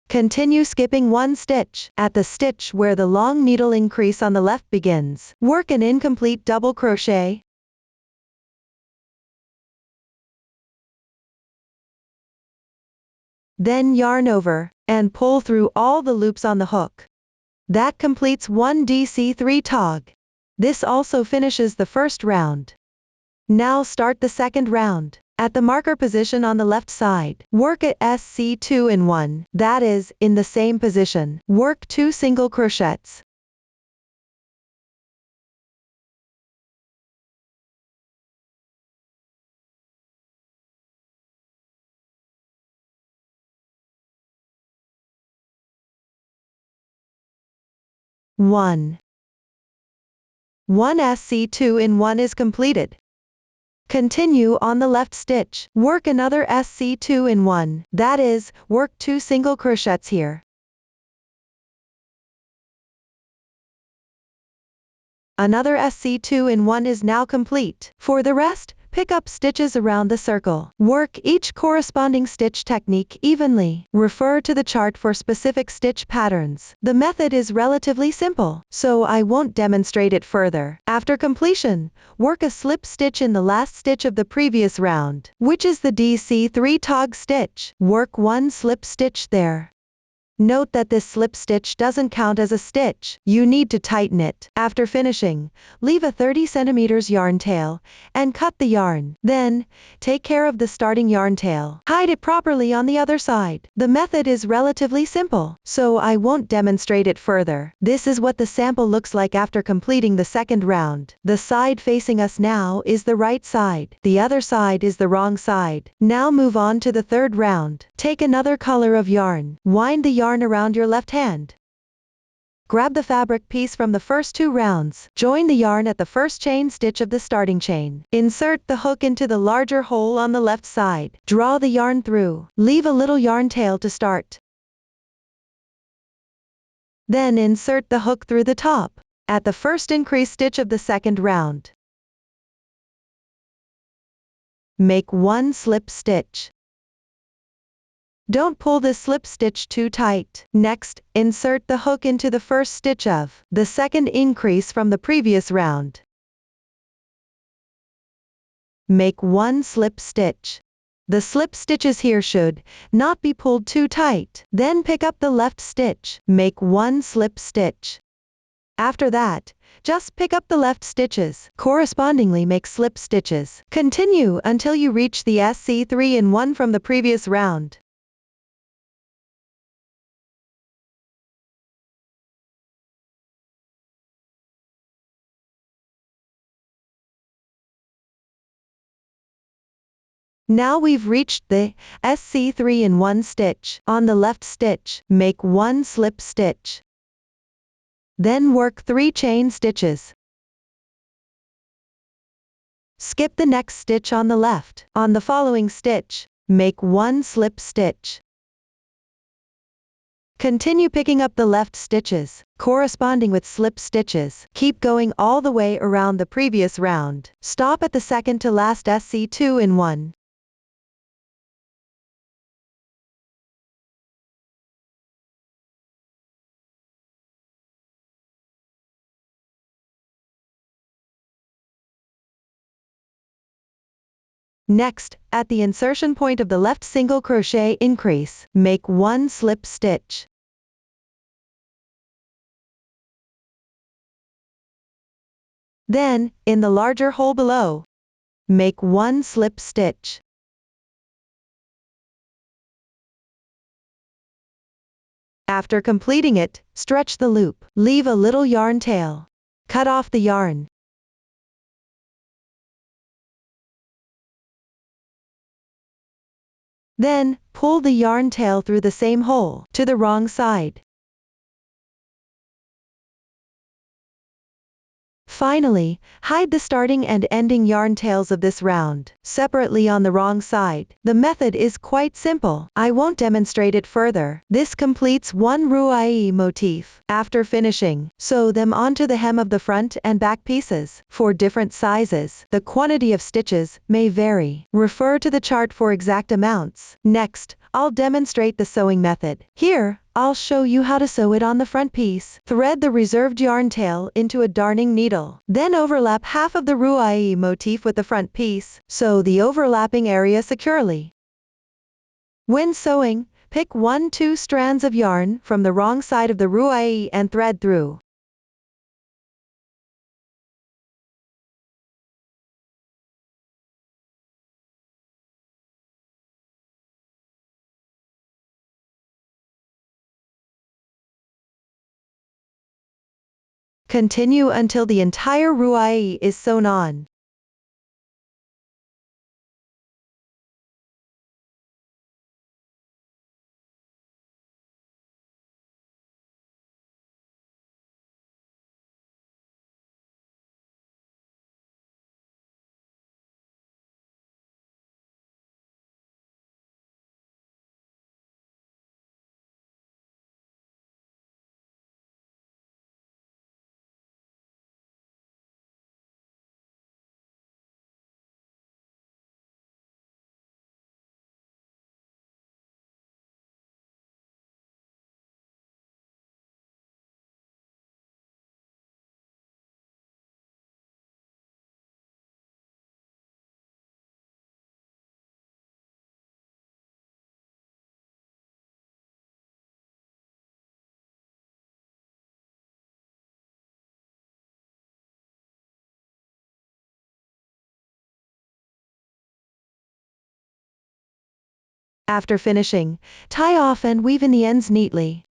Continue skipping 1 stitch at the stitch where the long needle increase on the left begins. Work an incomplete double crochet. Then yarn over, and pull through all the loops on the hook. That completes one DC3 tog. This also finishes the first round. Now start the second round. At the marker position on the left side, work at SC2 in 1, that is, in the same position, work 2 single crochets. One SC2 in 1 is completed. Continue on the left stitch, work another SC2 in 1, that is, work 2 single crochets here. Another SC2 in 1 is now complete. For the rest, pick up stitches around the circle. Work each corresponding stitch technique evenly. Refer to the chart for specific stitch patterns. The method is relatively simple, so I won't demonstrate it further. After completion, work a slip stitch in the last stitch of the previous round, which is the DC3 tog stitch. Work 1 slip stitch there. Note that this slip stitch doesn't count as a stitch. You need to tighten it. After finishing, leave a 30 cm yarn tail, and cut the yarn. Then, take care of the starting yarn tail. Hide it properly on the other side. The method is relatively simple, so I won't demonstrate it further. This is what the sample looks like after completing the second round. The side facing us now is the right side. The other side is the wrong side. Now move on to the third round. Take another color of yarn. Wind the yarn around your left hand. Grab the fabric piece from the first 2 rounds. Join the yarn at the first chain stitch of the starting chain. Insert the hook into the larger hole on the left side. Draw the yarn through. Leave a little yarn tail to start. Then insert the hook through the top, at the first increase stitch of the second round. Make 1 slip stitch. Don't pull this slip stitch too tight. Next, insert the hook into the first stitch of the second increase from the previous round. Make 1 slip stitch. The slip stitches here should not be pulled too tight. Then pick up the left stitch. Make 1 slip stitch. After that, just pick up the left stitches. Correspondingly make slip stitches. Continue until you reach the SC3 in 1 from the previous round. Now we've reached the SC3 in 1 stitch. On the left stitch, make 1 slip stitch. Then work 3 chain stitches. Skip the next stitch on the left. On the following stitch, make 1 slip stitch. Continue picking up the left stitches, corresponding with slip stitches. Keep going all the way around the previous round. Stop at the second to last SC2 in 1. Next, at the insertion point of the left single crochet increase, make 1 slip stitch. Then, in the larger hole below, make 1 slip stitch. After completing it, stretch the loop. Leave a little yarn tail. Cut off the yarn. Then, pull the yarn tail through the same hole, to the wrong side. Finally, hide the starting and ending yarn tails of this round, separately on the wrong side. The method is quite simple. I won't demonstrate it further. This completes one ruai motif. After finishing, sew them onto the hem of the front and back pieces. For different sizes, the quantity of stitches may vary. Refer to the chart for exact amounts. Next, I'll demonstrate the sewing method. Here, I'll show you how to sew it on the front piece. Thread the reserved yarn tail into a darning needle. Then overlap half of the ruai motif with the front piece. Sew the overlapping area securely. When sewing, Pick 1-2 strands of yarn from the wrong side of the ruai and thread through. Continue until the entire ruai is sewn on. After finishing, tie off and weave in the ends neatly.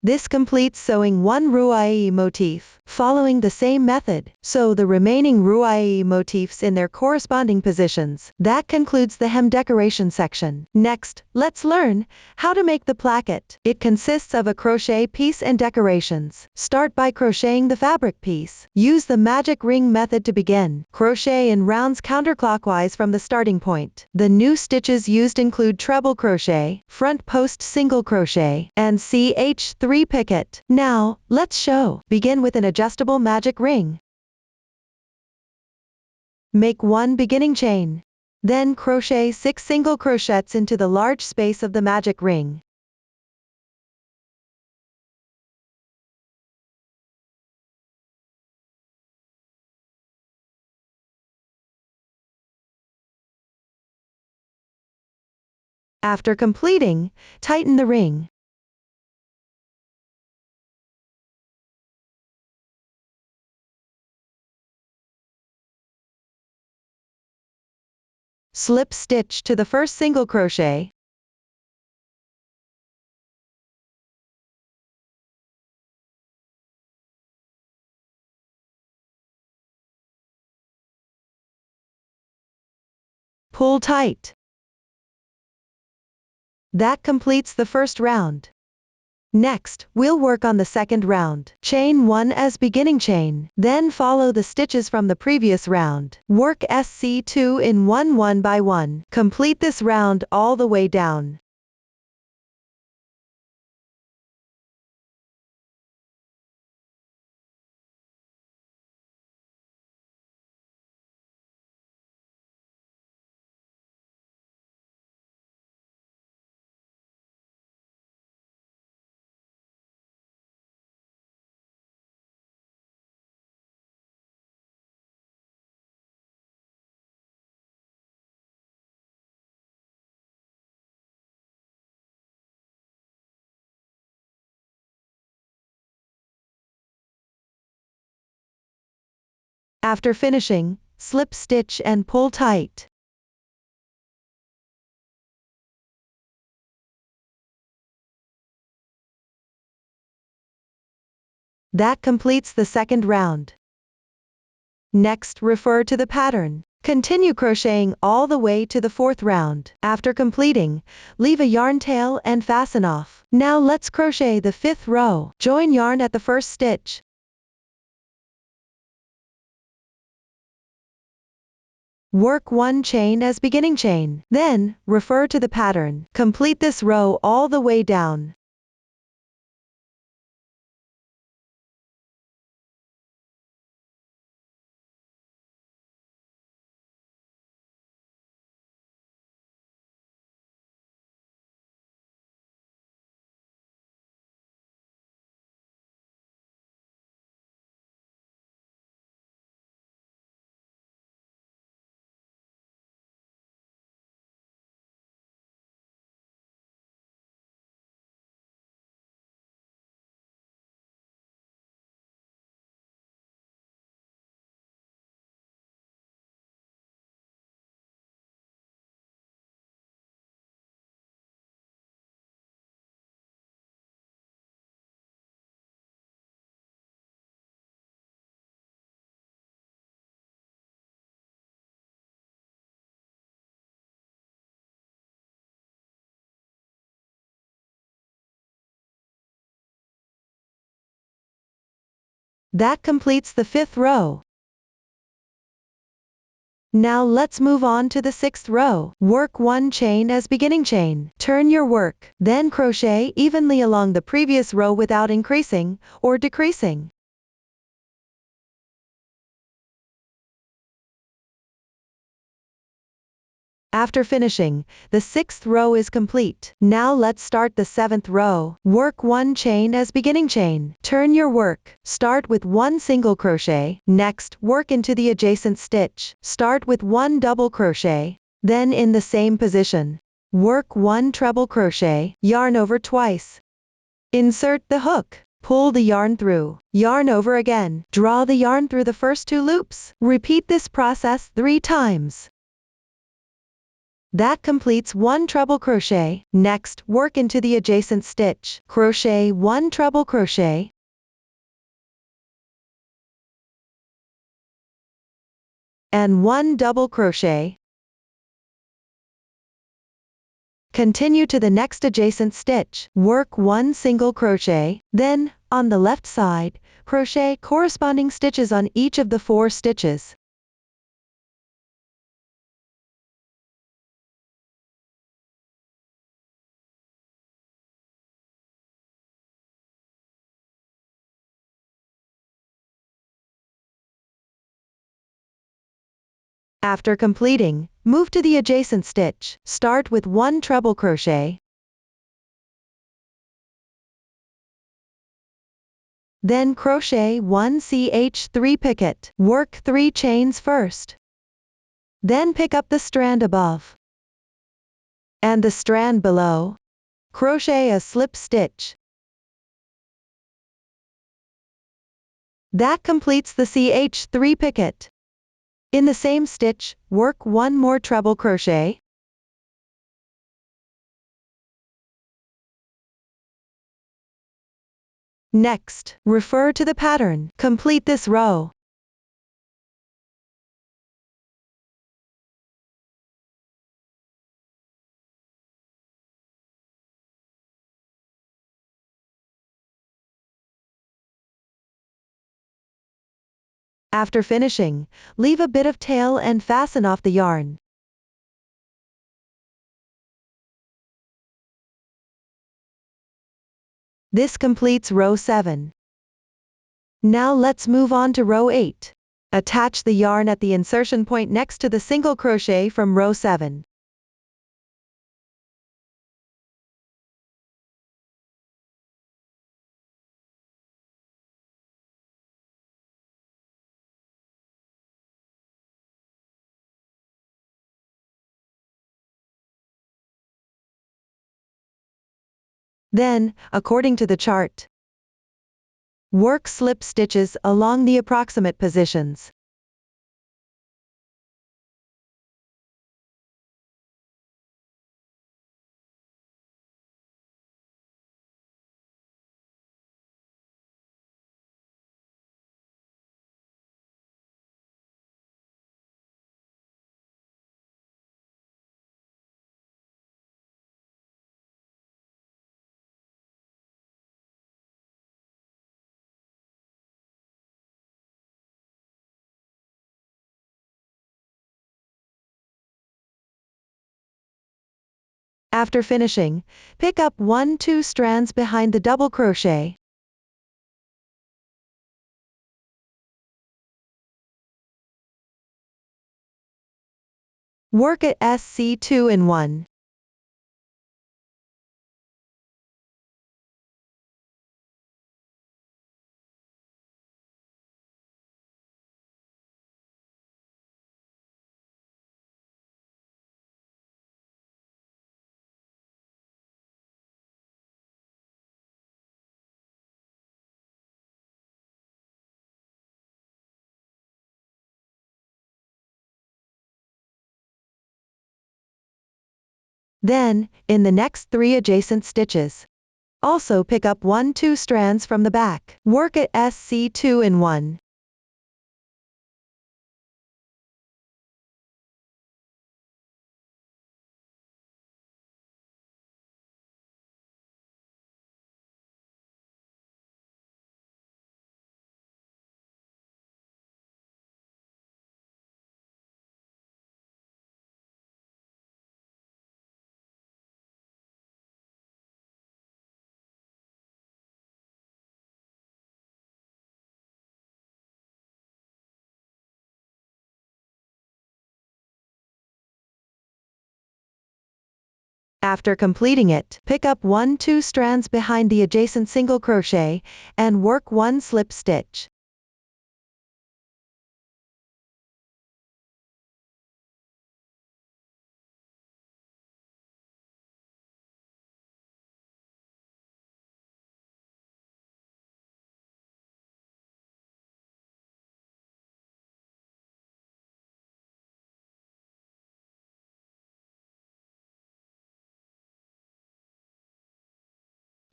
This completes sewing one ruai motif. Following the same method, sew the remaining ruai motifs in their corresponding positions. That concludes the hem decoration section. Next, let's learn how to make the placket. It consists of a crochet piece and decorations. Start by crocheting the fabric piece. Use the magic ring method to begin. Crochet in rounds counterclockwise from the starting point. The new stitches used include treble crochet, front post single crochet, and ch3 picket. Now, let's show. Begin with an adjustable magic ring. Make one beginning chain. Then crochet 6 single crochets into the large space of the magic ring. After completing, tighten the ring. Slip stitch to the first single crochet. Pull tight. That completes the first round. Next, we'll work on the second round. Chain 1 as beginning chain, then follow the stitches from the previous round. Work SC2 in 1 by 1. Complete this round all the way down. After finishing, slip stitch and pull tight. That completes the second round. Next, refer to the pattern. Continue crocheting all the way to the fourth round. After completing, leave a yarn tail and fasten off. Now let's crochet the fifth row. Join yarn at the first stitch. Work one chain as beginning chain. Then, refer to the pattern. Complete this row all the way down. That completes the 5th row. Now let's move on to the 6th row. Work 1 chain as beginning chain. Turn your work, then crochet evenly along the previous row without increasing or decreasing. After finishing, the 6th row is complete. Now let's start the 7th row. Work 1 chain as beginning chain. Turn your work. Start with 1 single crochet. Next, work into the adjacent stitch. Start with 1 double crochet. Then in the same position, work 1 treble crochet. Yarn over twice. Insert the hook. Pull the yarn through. Yarn over again. Draw the yarn through the first 2 loops. Repeat this process 3 times. That completes 1 treble crochet. Next, work into the adjacent stitch. Crochet 1 treble crochet. And 1 double crochet. Continue to the next adjacent stitch. Work 1 single crochet. Then, on the left side, crochet corresponding stitches on each of the 4 stitches. After completing, move to the adjacent stitch. Start with 1 treble crochet. Then crochet 1 ch3 picket. Work 3 chains first. Then pick up the strand above and the strand below. Crochet a slip stitch. That completes the ch3 picket. In the same stitch, work 1 more treble crochet. Next, refer to the pattern. Complete this row. After finishing, leave a bit of tail and fasten off the yarn. This completes row 7. Now let's move on to row 8. Attach the yarn at the insertion point next to the single crochet from row 7. Then, according to the chart, work slip stitches along the approximate positions. After finishing, pick up 1-2 strands behind the double crochet. Work at SC2 in 1. Then, in the next 3 adjacent stitches, also pick up 1-2 strands from the back. Work at SC2 in 1. After completing it, pick up 1-2 strands behind the adjacent single crochet, and work 1 slip stitch.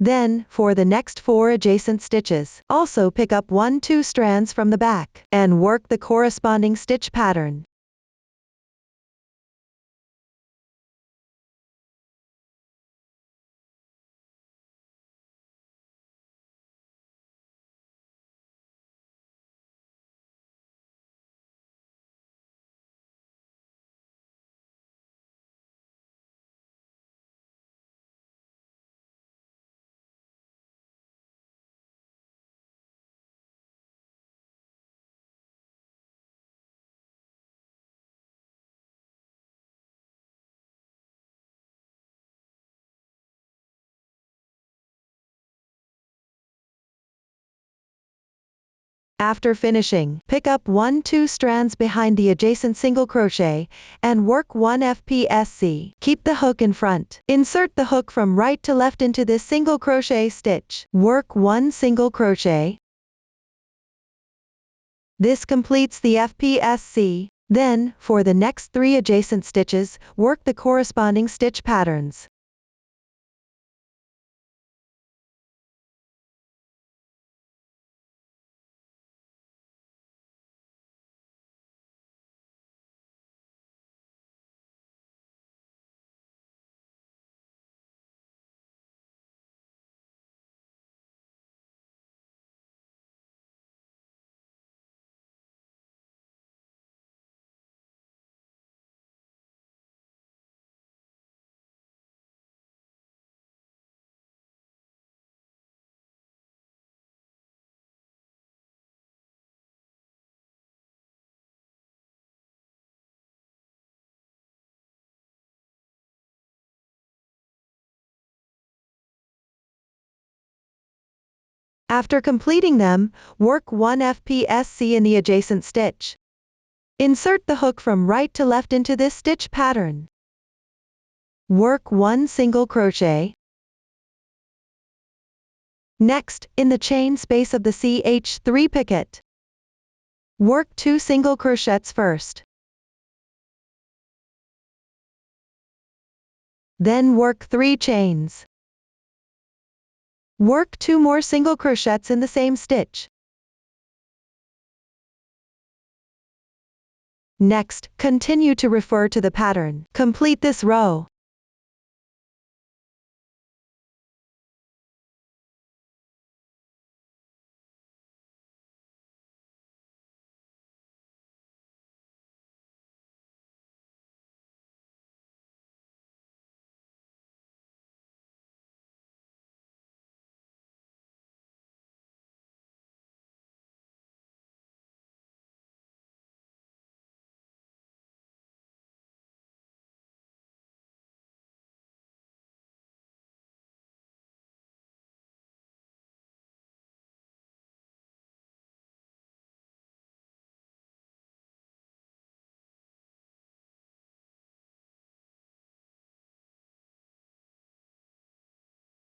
Then, for the next 4 adjacent stitches, also pick up 1-2 strands from the back, and work the corresponding stitch pattern. After finishing, pick up 1-2 strands behind the adjacent single crochet, and work 1 FPSC. Keep the hook in front. Insert the hook from right to left into this single crochet stitch. Work 1 single crochet. This completes the FPSC. Then, for the next 3 adjacent stitches, work the corresponding stitch patterns. After completing them, work 1 FPSC in the adjacent stitch. Insert the hook from right to left into this stitch pattern. Work 1 single crochet. Next, in the chain space of the CH3 picket, work 2 single crochets first. Then work 3 chains. Work 2 more single crochets in the same stitch. Next, continue to refer to the pattern. Complete this row.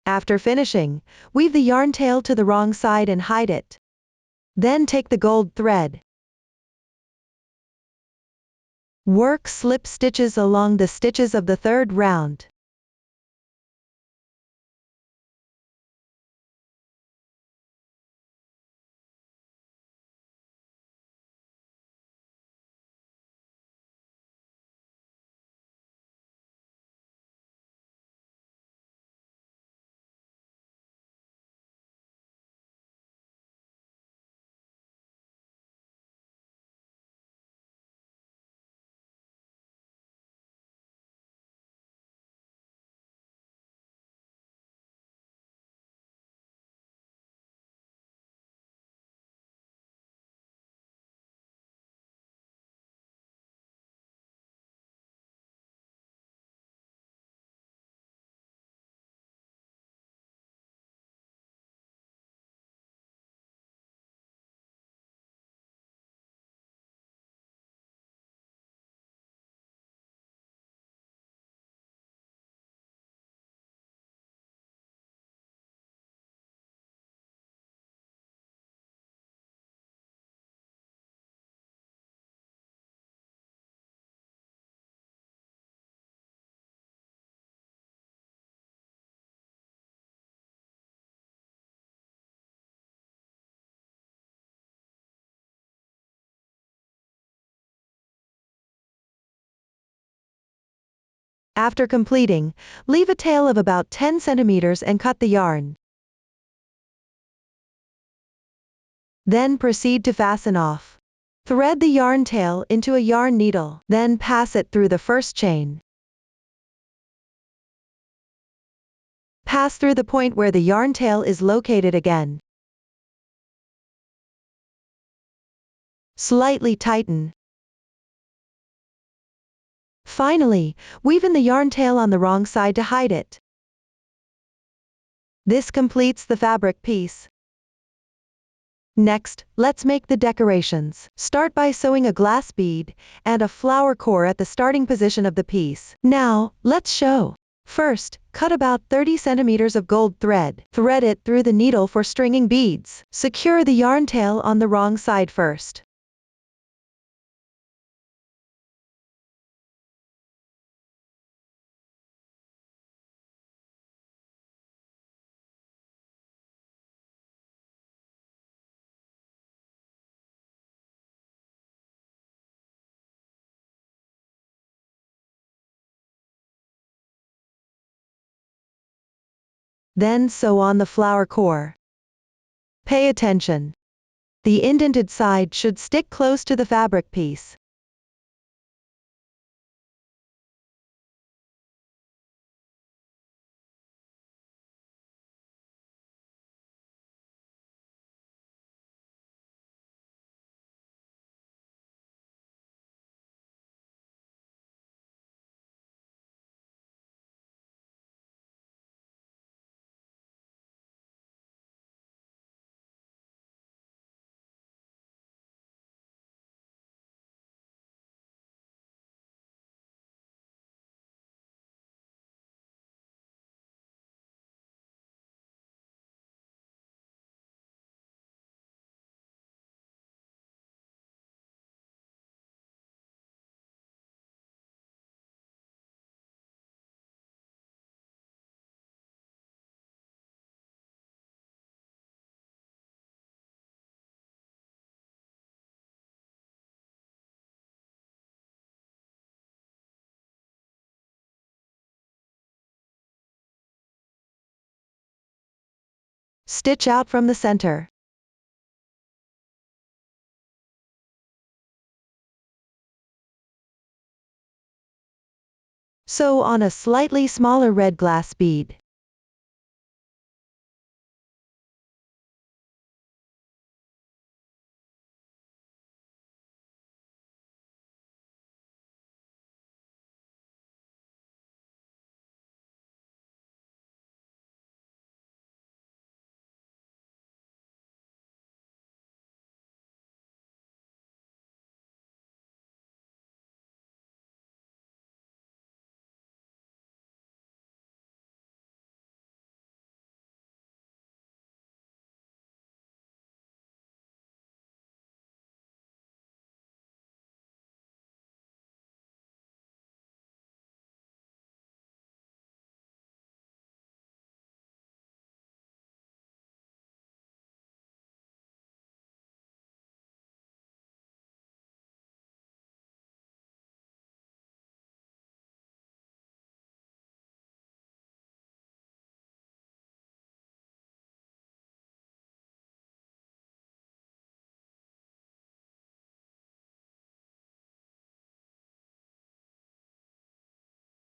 After finishing, weave the yarn tail to the wrong side and hide it. Then take the gold thread. Work slip stitches along the stitches of the third round. After completing, leave a tail of about 10 centimeters and cut the yarn. Then proceed to fasten off. Thread the yarn tail into a yarn needle, then pass it through the first chain. Pass through the point where the yarn tail is located again. Slightly tighten. Finally, weave in the yarn tail on the wrong side to hide it. This completes the fabric piece. Next, let's make the decorations. Start by sewing a glass bead and a flower core at the starting position of the piece. Now, let's show. First, cut about 30 centimeters of gold thread. Thread it through the needle for stringing beads. Secure the yarn tail on the wrong side first. Then sew on the flower core. Pay attention. The indented side should stick close to the fabric piece. Stitch out from the center. Sew on a slightly smaller red glass bead.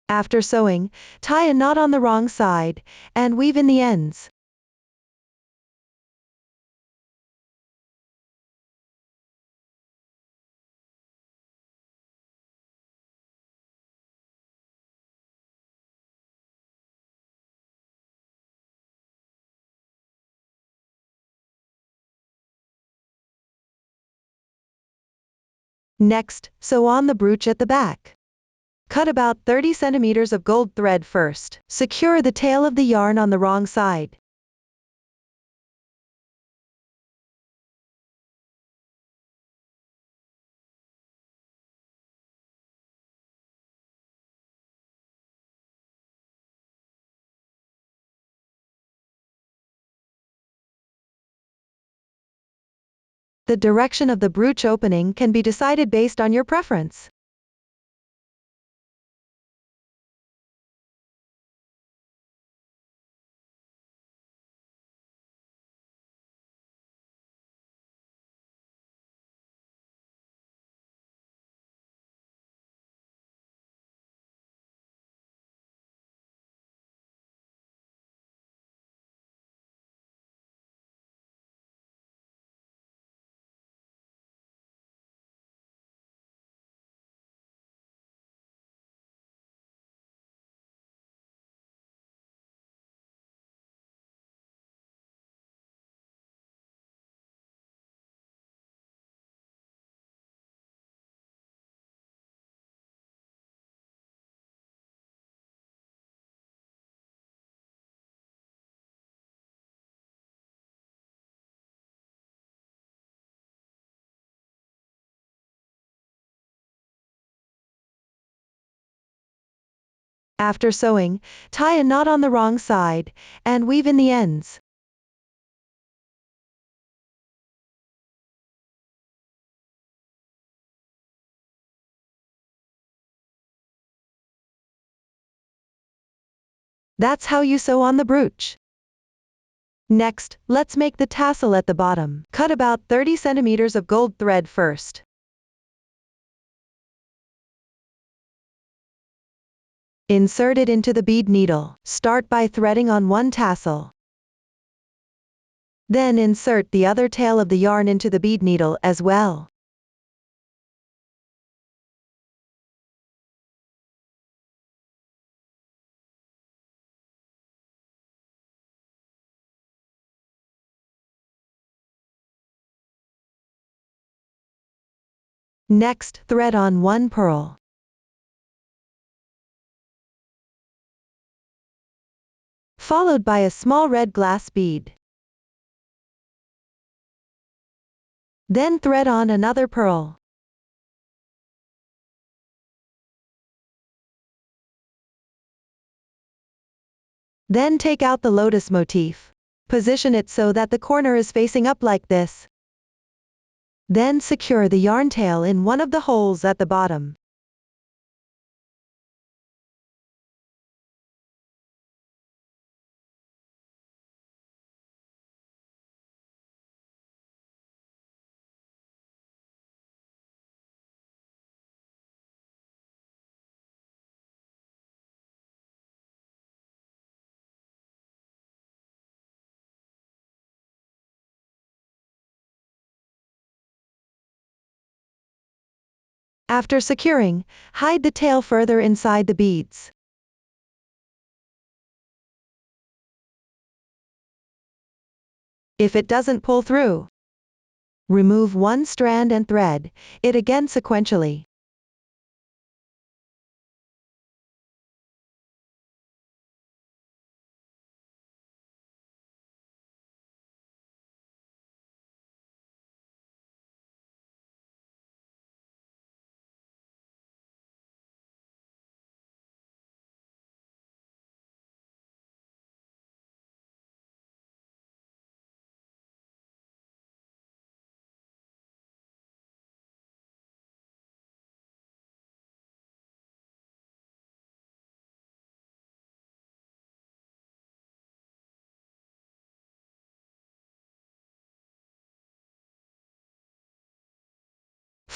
After sewing, tie a knot on the wrong side, and weave in the ends. Next, sew on the brooch at the back. Cut about 30 centimeters of gold thread first. Secure the tail of the yarn on the wrong side. The direction of the brooch opening can be decided based on your preference. After sewing, tie a knot on the wrong side, and weave in the ends. That's how you sew on the brooch. Next, let's make the tassel at the bottom. Cut about 30 centimeters of gold thread first. Insert it into the bead needle. Start by threading on one tassel. Then insert the other tail of the yarn into the bead needle as well. Next, thread on one purl. Followed by a small red glass bead. Then thread on another purl. Then take out the lotus motif. Position it so that the corner is facing up like this. Then secure the yarn tail in one of the holes at the bottom. After securing, hide the tail further inside the beads. If it doesn't pull through, remove one strand and thread it again sequentially.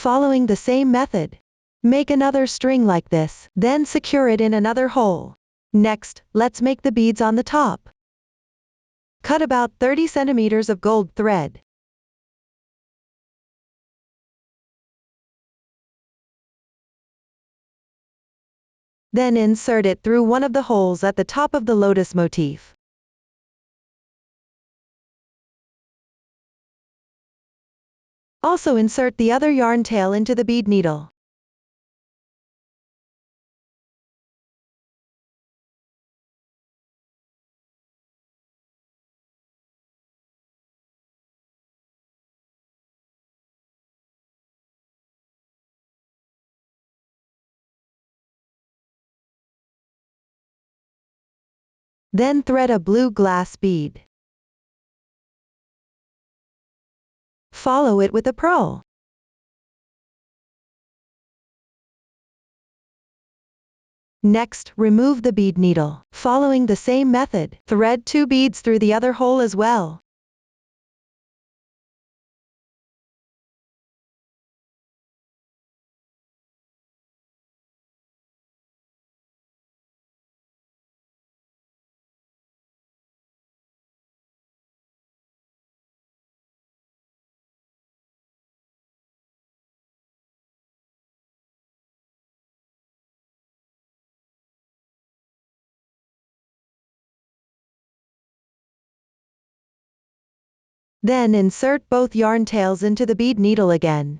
Following the same method, make another string like this, then secure it in another hole. Next, let's make the beads on the top. Cut about 30 centimeters of gold thread. Then insert it through one of the holes at the top of the lotus motif. Also insert the other yarn tail into the bead needle. Then thread a blue glass bead. Follow it with a purl. Next, remove the bead needle. Following the same method, thread 2 beads through the other hole as well. Then insert both yarn tails into the bead needle again.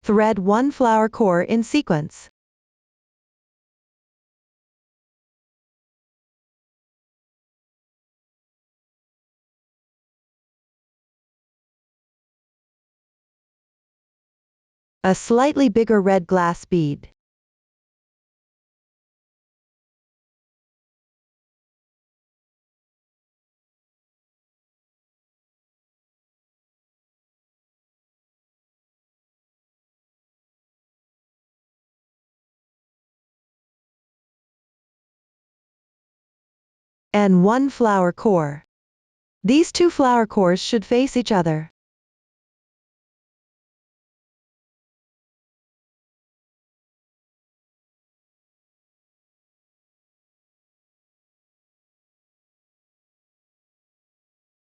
Thread 1 flower core in sequence. A slightly bigger red glass bead. and 1 flower core. These 2 flower cores should face each other.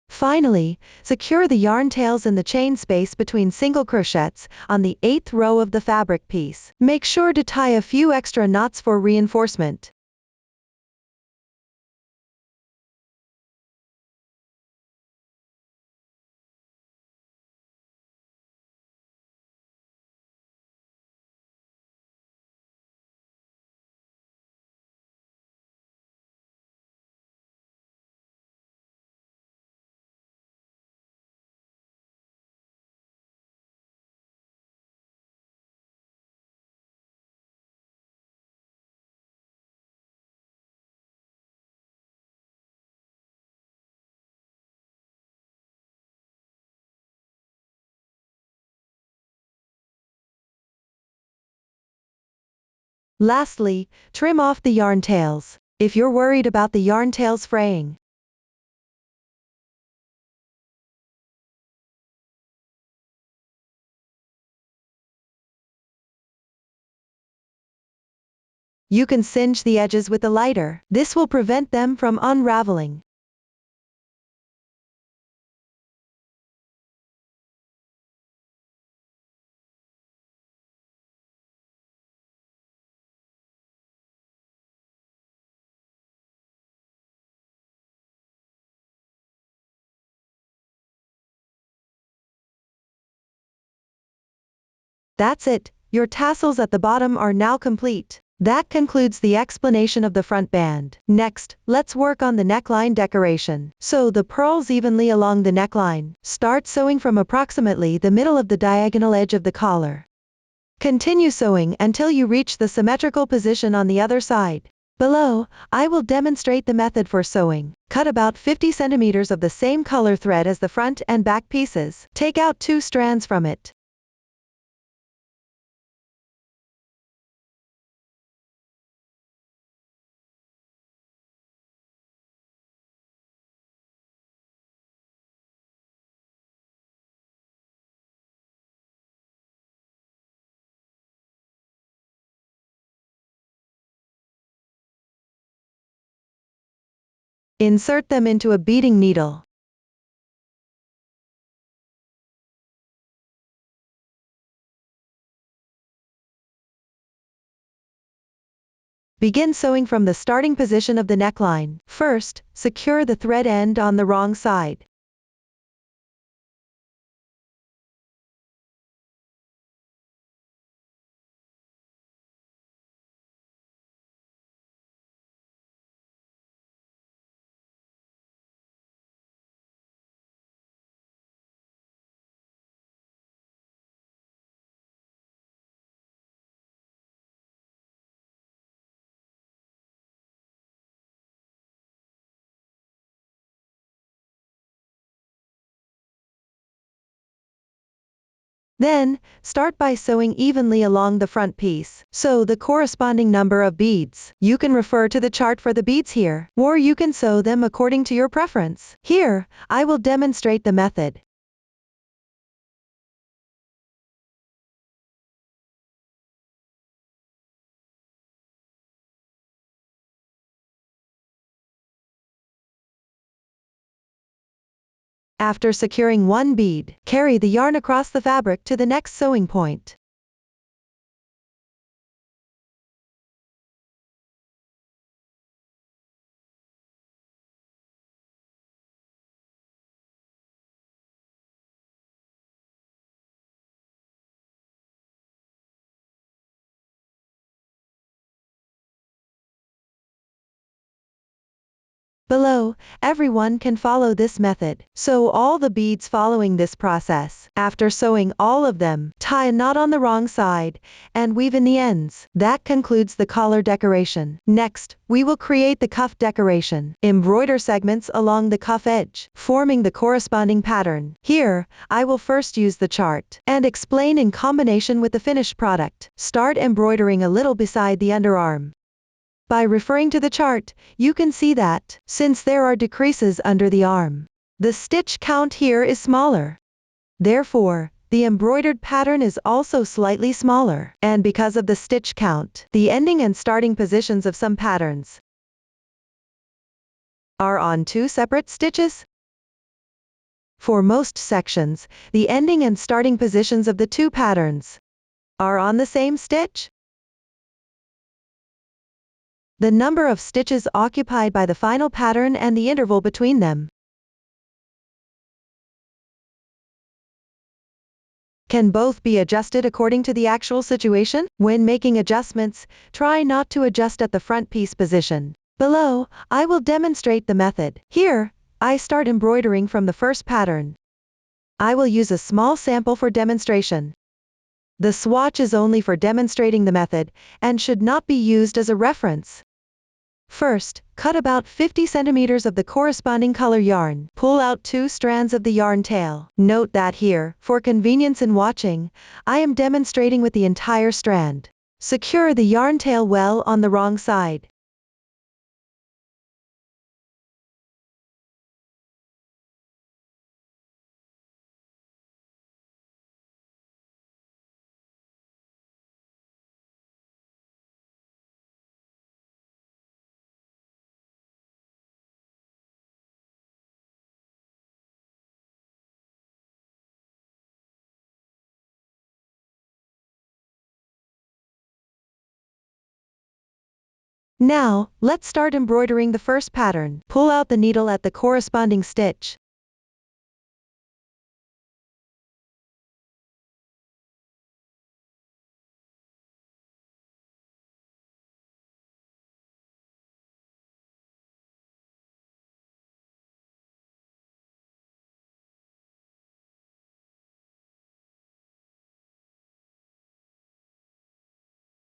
Finally, secure the yarn tails in the chain space between single crochets on the 8th row of the fabric piece. Make sure to tie a few extra knots for reinforcement. Lastly, trim off the yarn tails, if you're worried about the yarn tails fraying. You can singe the edges with a lighter. This will prevent them from unraveling. That's it, your tassels at the bottom are now complete. That concludes the explanation of the front band. Next, let's work on the neckline decoration. Sew the pearls evenly along the neckline. Start sewing from approximately the middle of the diagonal edge of the collar. Continue sewing until you reach the symmetrical position on the other side. Below, I will demonstrate the method for sewing. Cut about 50 centimeters of the same color thread as the front and back pieces. Take out 2 strands from it. Insert them into a beading needle. Begin sewing from the starting position of the neckline. First, secure the thread end on the wrong side. Then, start by sewing evenly along the front piece. Sew the corresponding number of beads. You can refer to the chart for the beads here, or you can sew them according to your preference. Here, I will demonstrate the method. After securing one bead, carry the yarn across the fabric to the next sewing point. Below, everyone can follow this method. Sew all the beads following this process. After sewing all of them, tie a knot on the wrong side, and weave in the ends. That concludes the collar decoration. Next, we will create the cuff decoration. Embroider segments along the cuff edge, forming the corresponding pattern. Here, I will first use the chart, and explain in combination with the finished product. Start embroidering a little beside the underarm. By referring to the chart, you can see that, since there are decreases under the arm, the stitch count here is smaller. Therefore, the embroidered pattern is also slightly smaller, and because of the stitch count, the ending and starting positions of some patterns are on two separate stitches. For most sections, the ending and starting positions of the two patterns are on the same stitch. The number of stitches occupied by the final pattern and the interval between them can both be adjusted according to the actual situation. When making adjustments, try not to adjust at the front piece position. Below, I will demonstrate the method. Here, I start embroidering from the first pattern. I will use a small sample for demonstration. The swatch is only for demonstrating the method, and should not be used as a reference. First, cut about 50 centimeters of the corresponding color yarn. Pull out 2 strands of the yarn tail. Note that here, for convenience in watching, I am demonstrating with the entire strand. Secure the yarn tail well on the wrong side. Now, let's start embroidering the first pattern. Pull out the needle at the corresponding stitch.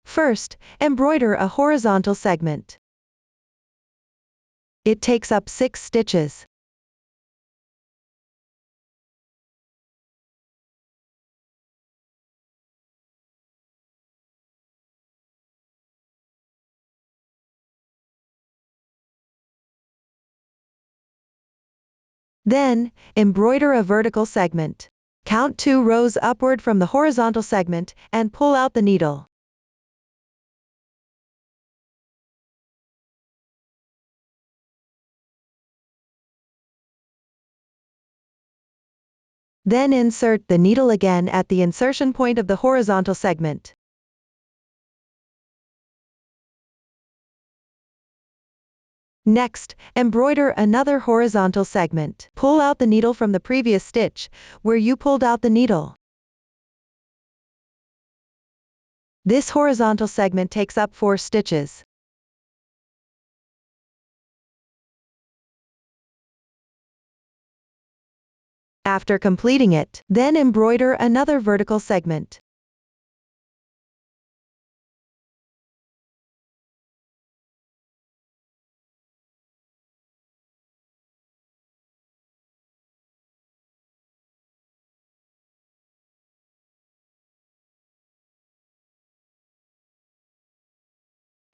First, embroider a horizontal segment. It takes up 6 stitches. Then, embroider a vertical segment. Count 2 rows upward from the horizontal segment, and pull out the needle. Then insert the needle again at the insertion point of the horizontal segment. Next, embroider another horizontal segment. Pull out the needle from the previous stitch, where you pulled out the needle. This horizontal segment takes up 4 stitches. After completing it, then embroider another vertical segment.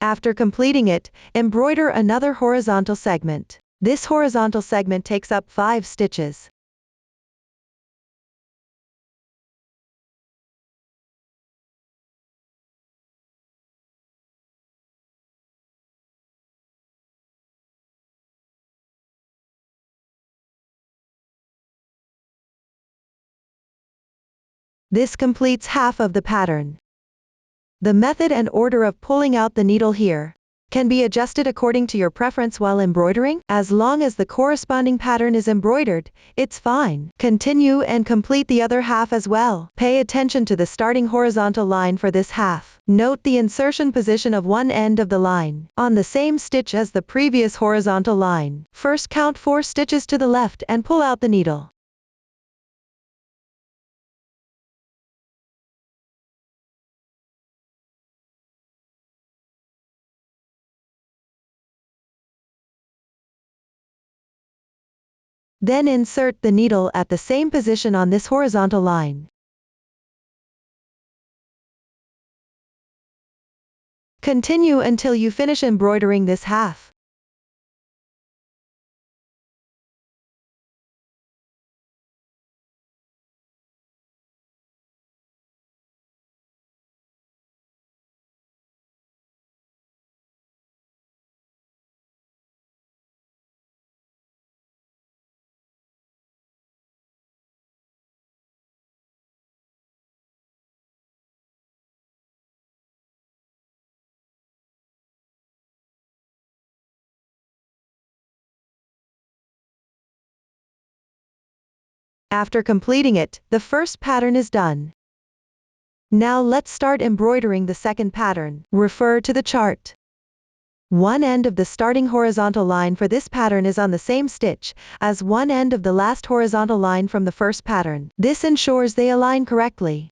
After completing it, embroider another horizontal segment. This horizontal segment takes up 5 stitches. This completes half of the pattern. The method and order of pulling out the needle here can be adjusted according to your preference while embroidering. As long as the corresponding pattern is embroidered, it's fine. Continue and complete the other half as well. Pay attention to the starting horizontal line for this half. Note the insertion position of one end of the line on the same stitch as the previous horizontal line. First count 4 stitches to the left and pull out the needle. Then insert the needle at the same position on this horizontal line. Continue until you finish embroidering this half. After completing it, the first pattern is done. Now let's start embroidering the second pattern. Refer to the chart. One end of the starting horizontal line for this pattern is on the same stitch as one end of the last horizontal line from the first pattern. This ensures they align correctly.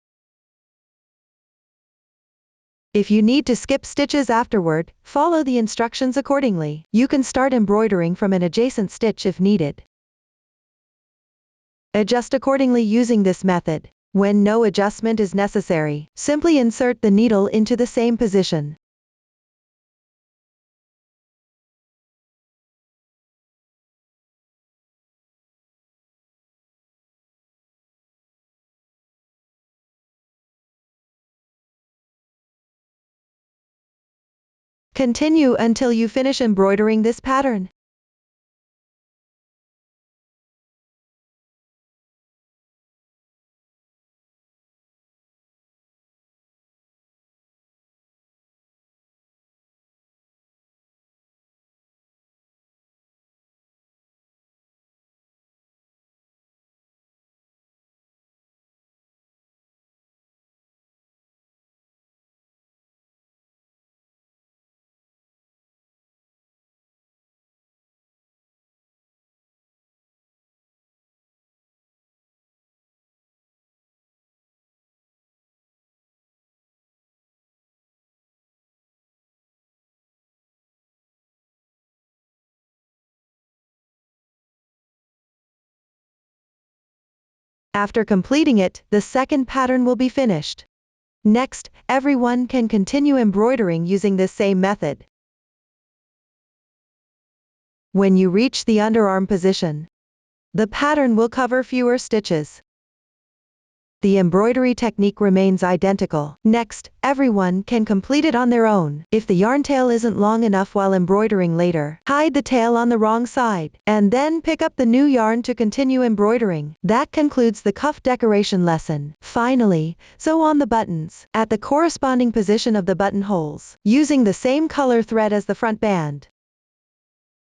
If you need to skip stitches afterward, follow the instructions accordingly. You can start embroidering from an adjacent stitch if needed. Adjust accordingly using this method. When no adjustment is necessary, simply insert the needle into the same position. Continue until you finish embroidering this pattern. After completing it, the second pattern will be finished. Next, everyone can continue embroidering using this same method. When you reach the underarm position, the pattern will cover fewer stitches. The embroidery technique remains identical. Next, everyone can complete it on their own. If the yarn tail isn't long enough while embroidering later, hide the tail on the wrong side, and then pick up the new yarn to continue embroidering. That concludes the cuff decoration lesson. Finally, sew on the buttons at the corresponding position of the buttonholes, using the same color thread as the front band.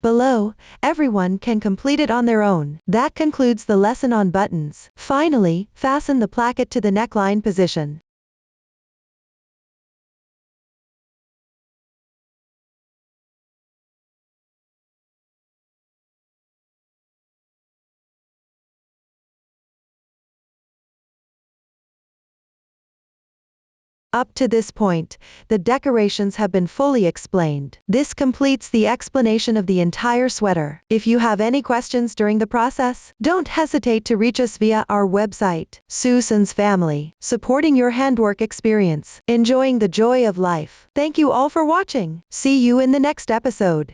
Below, everyone can complete it on their own. That concludes the lesson on buttons. Finally, fasten the placket to the neckline position. Up to this point, the decorations have been fully explained. This completes the explanation of the entire sweater. If you have any questions during the process, don't hesitate to reach us via our website. Susan's Family, supporting your handwork experience, enjoying the joy of life. Thank you all for watching. See you in the next episode.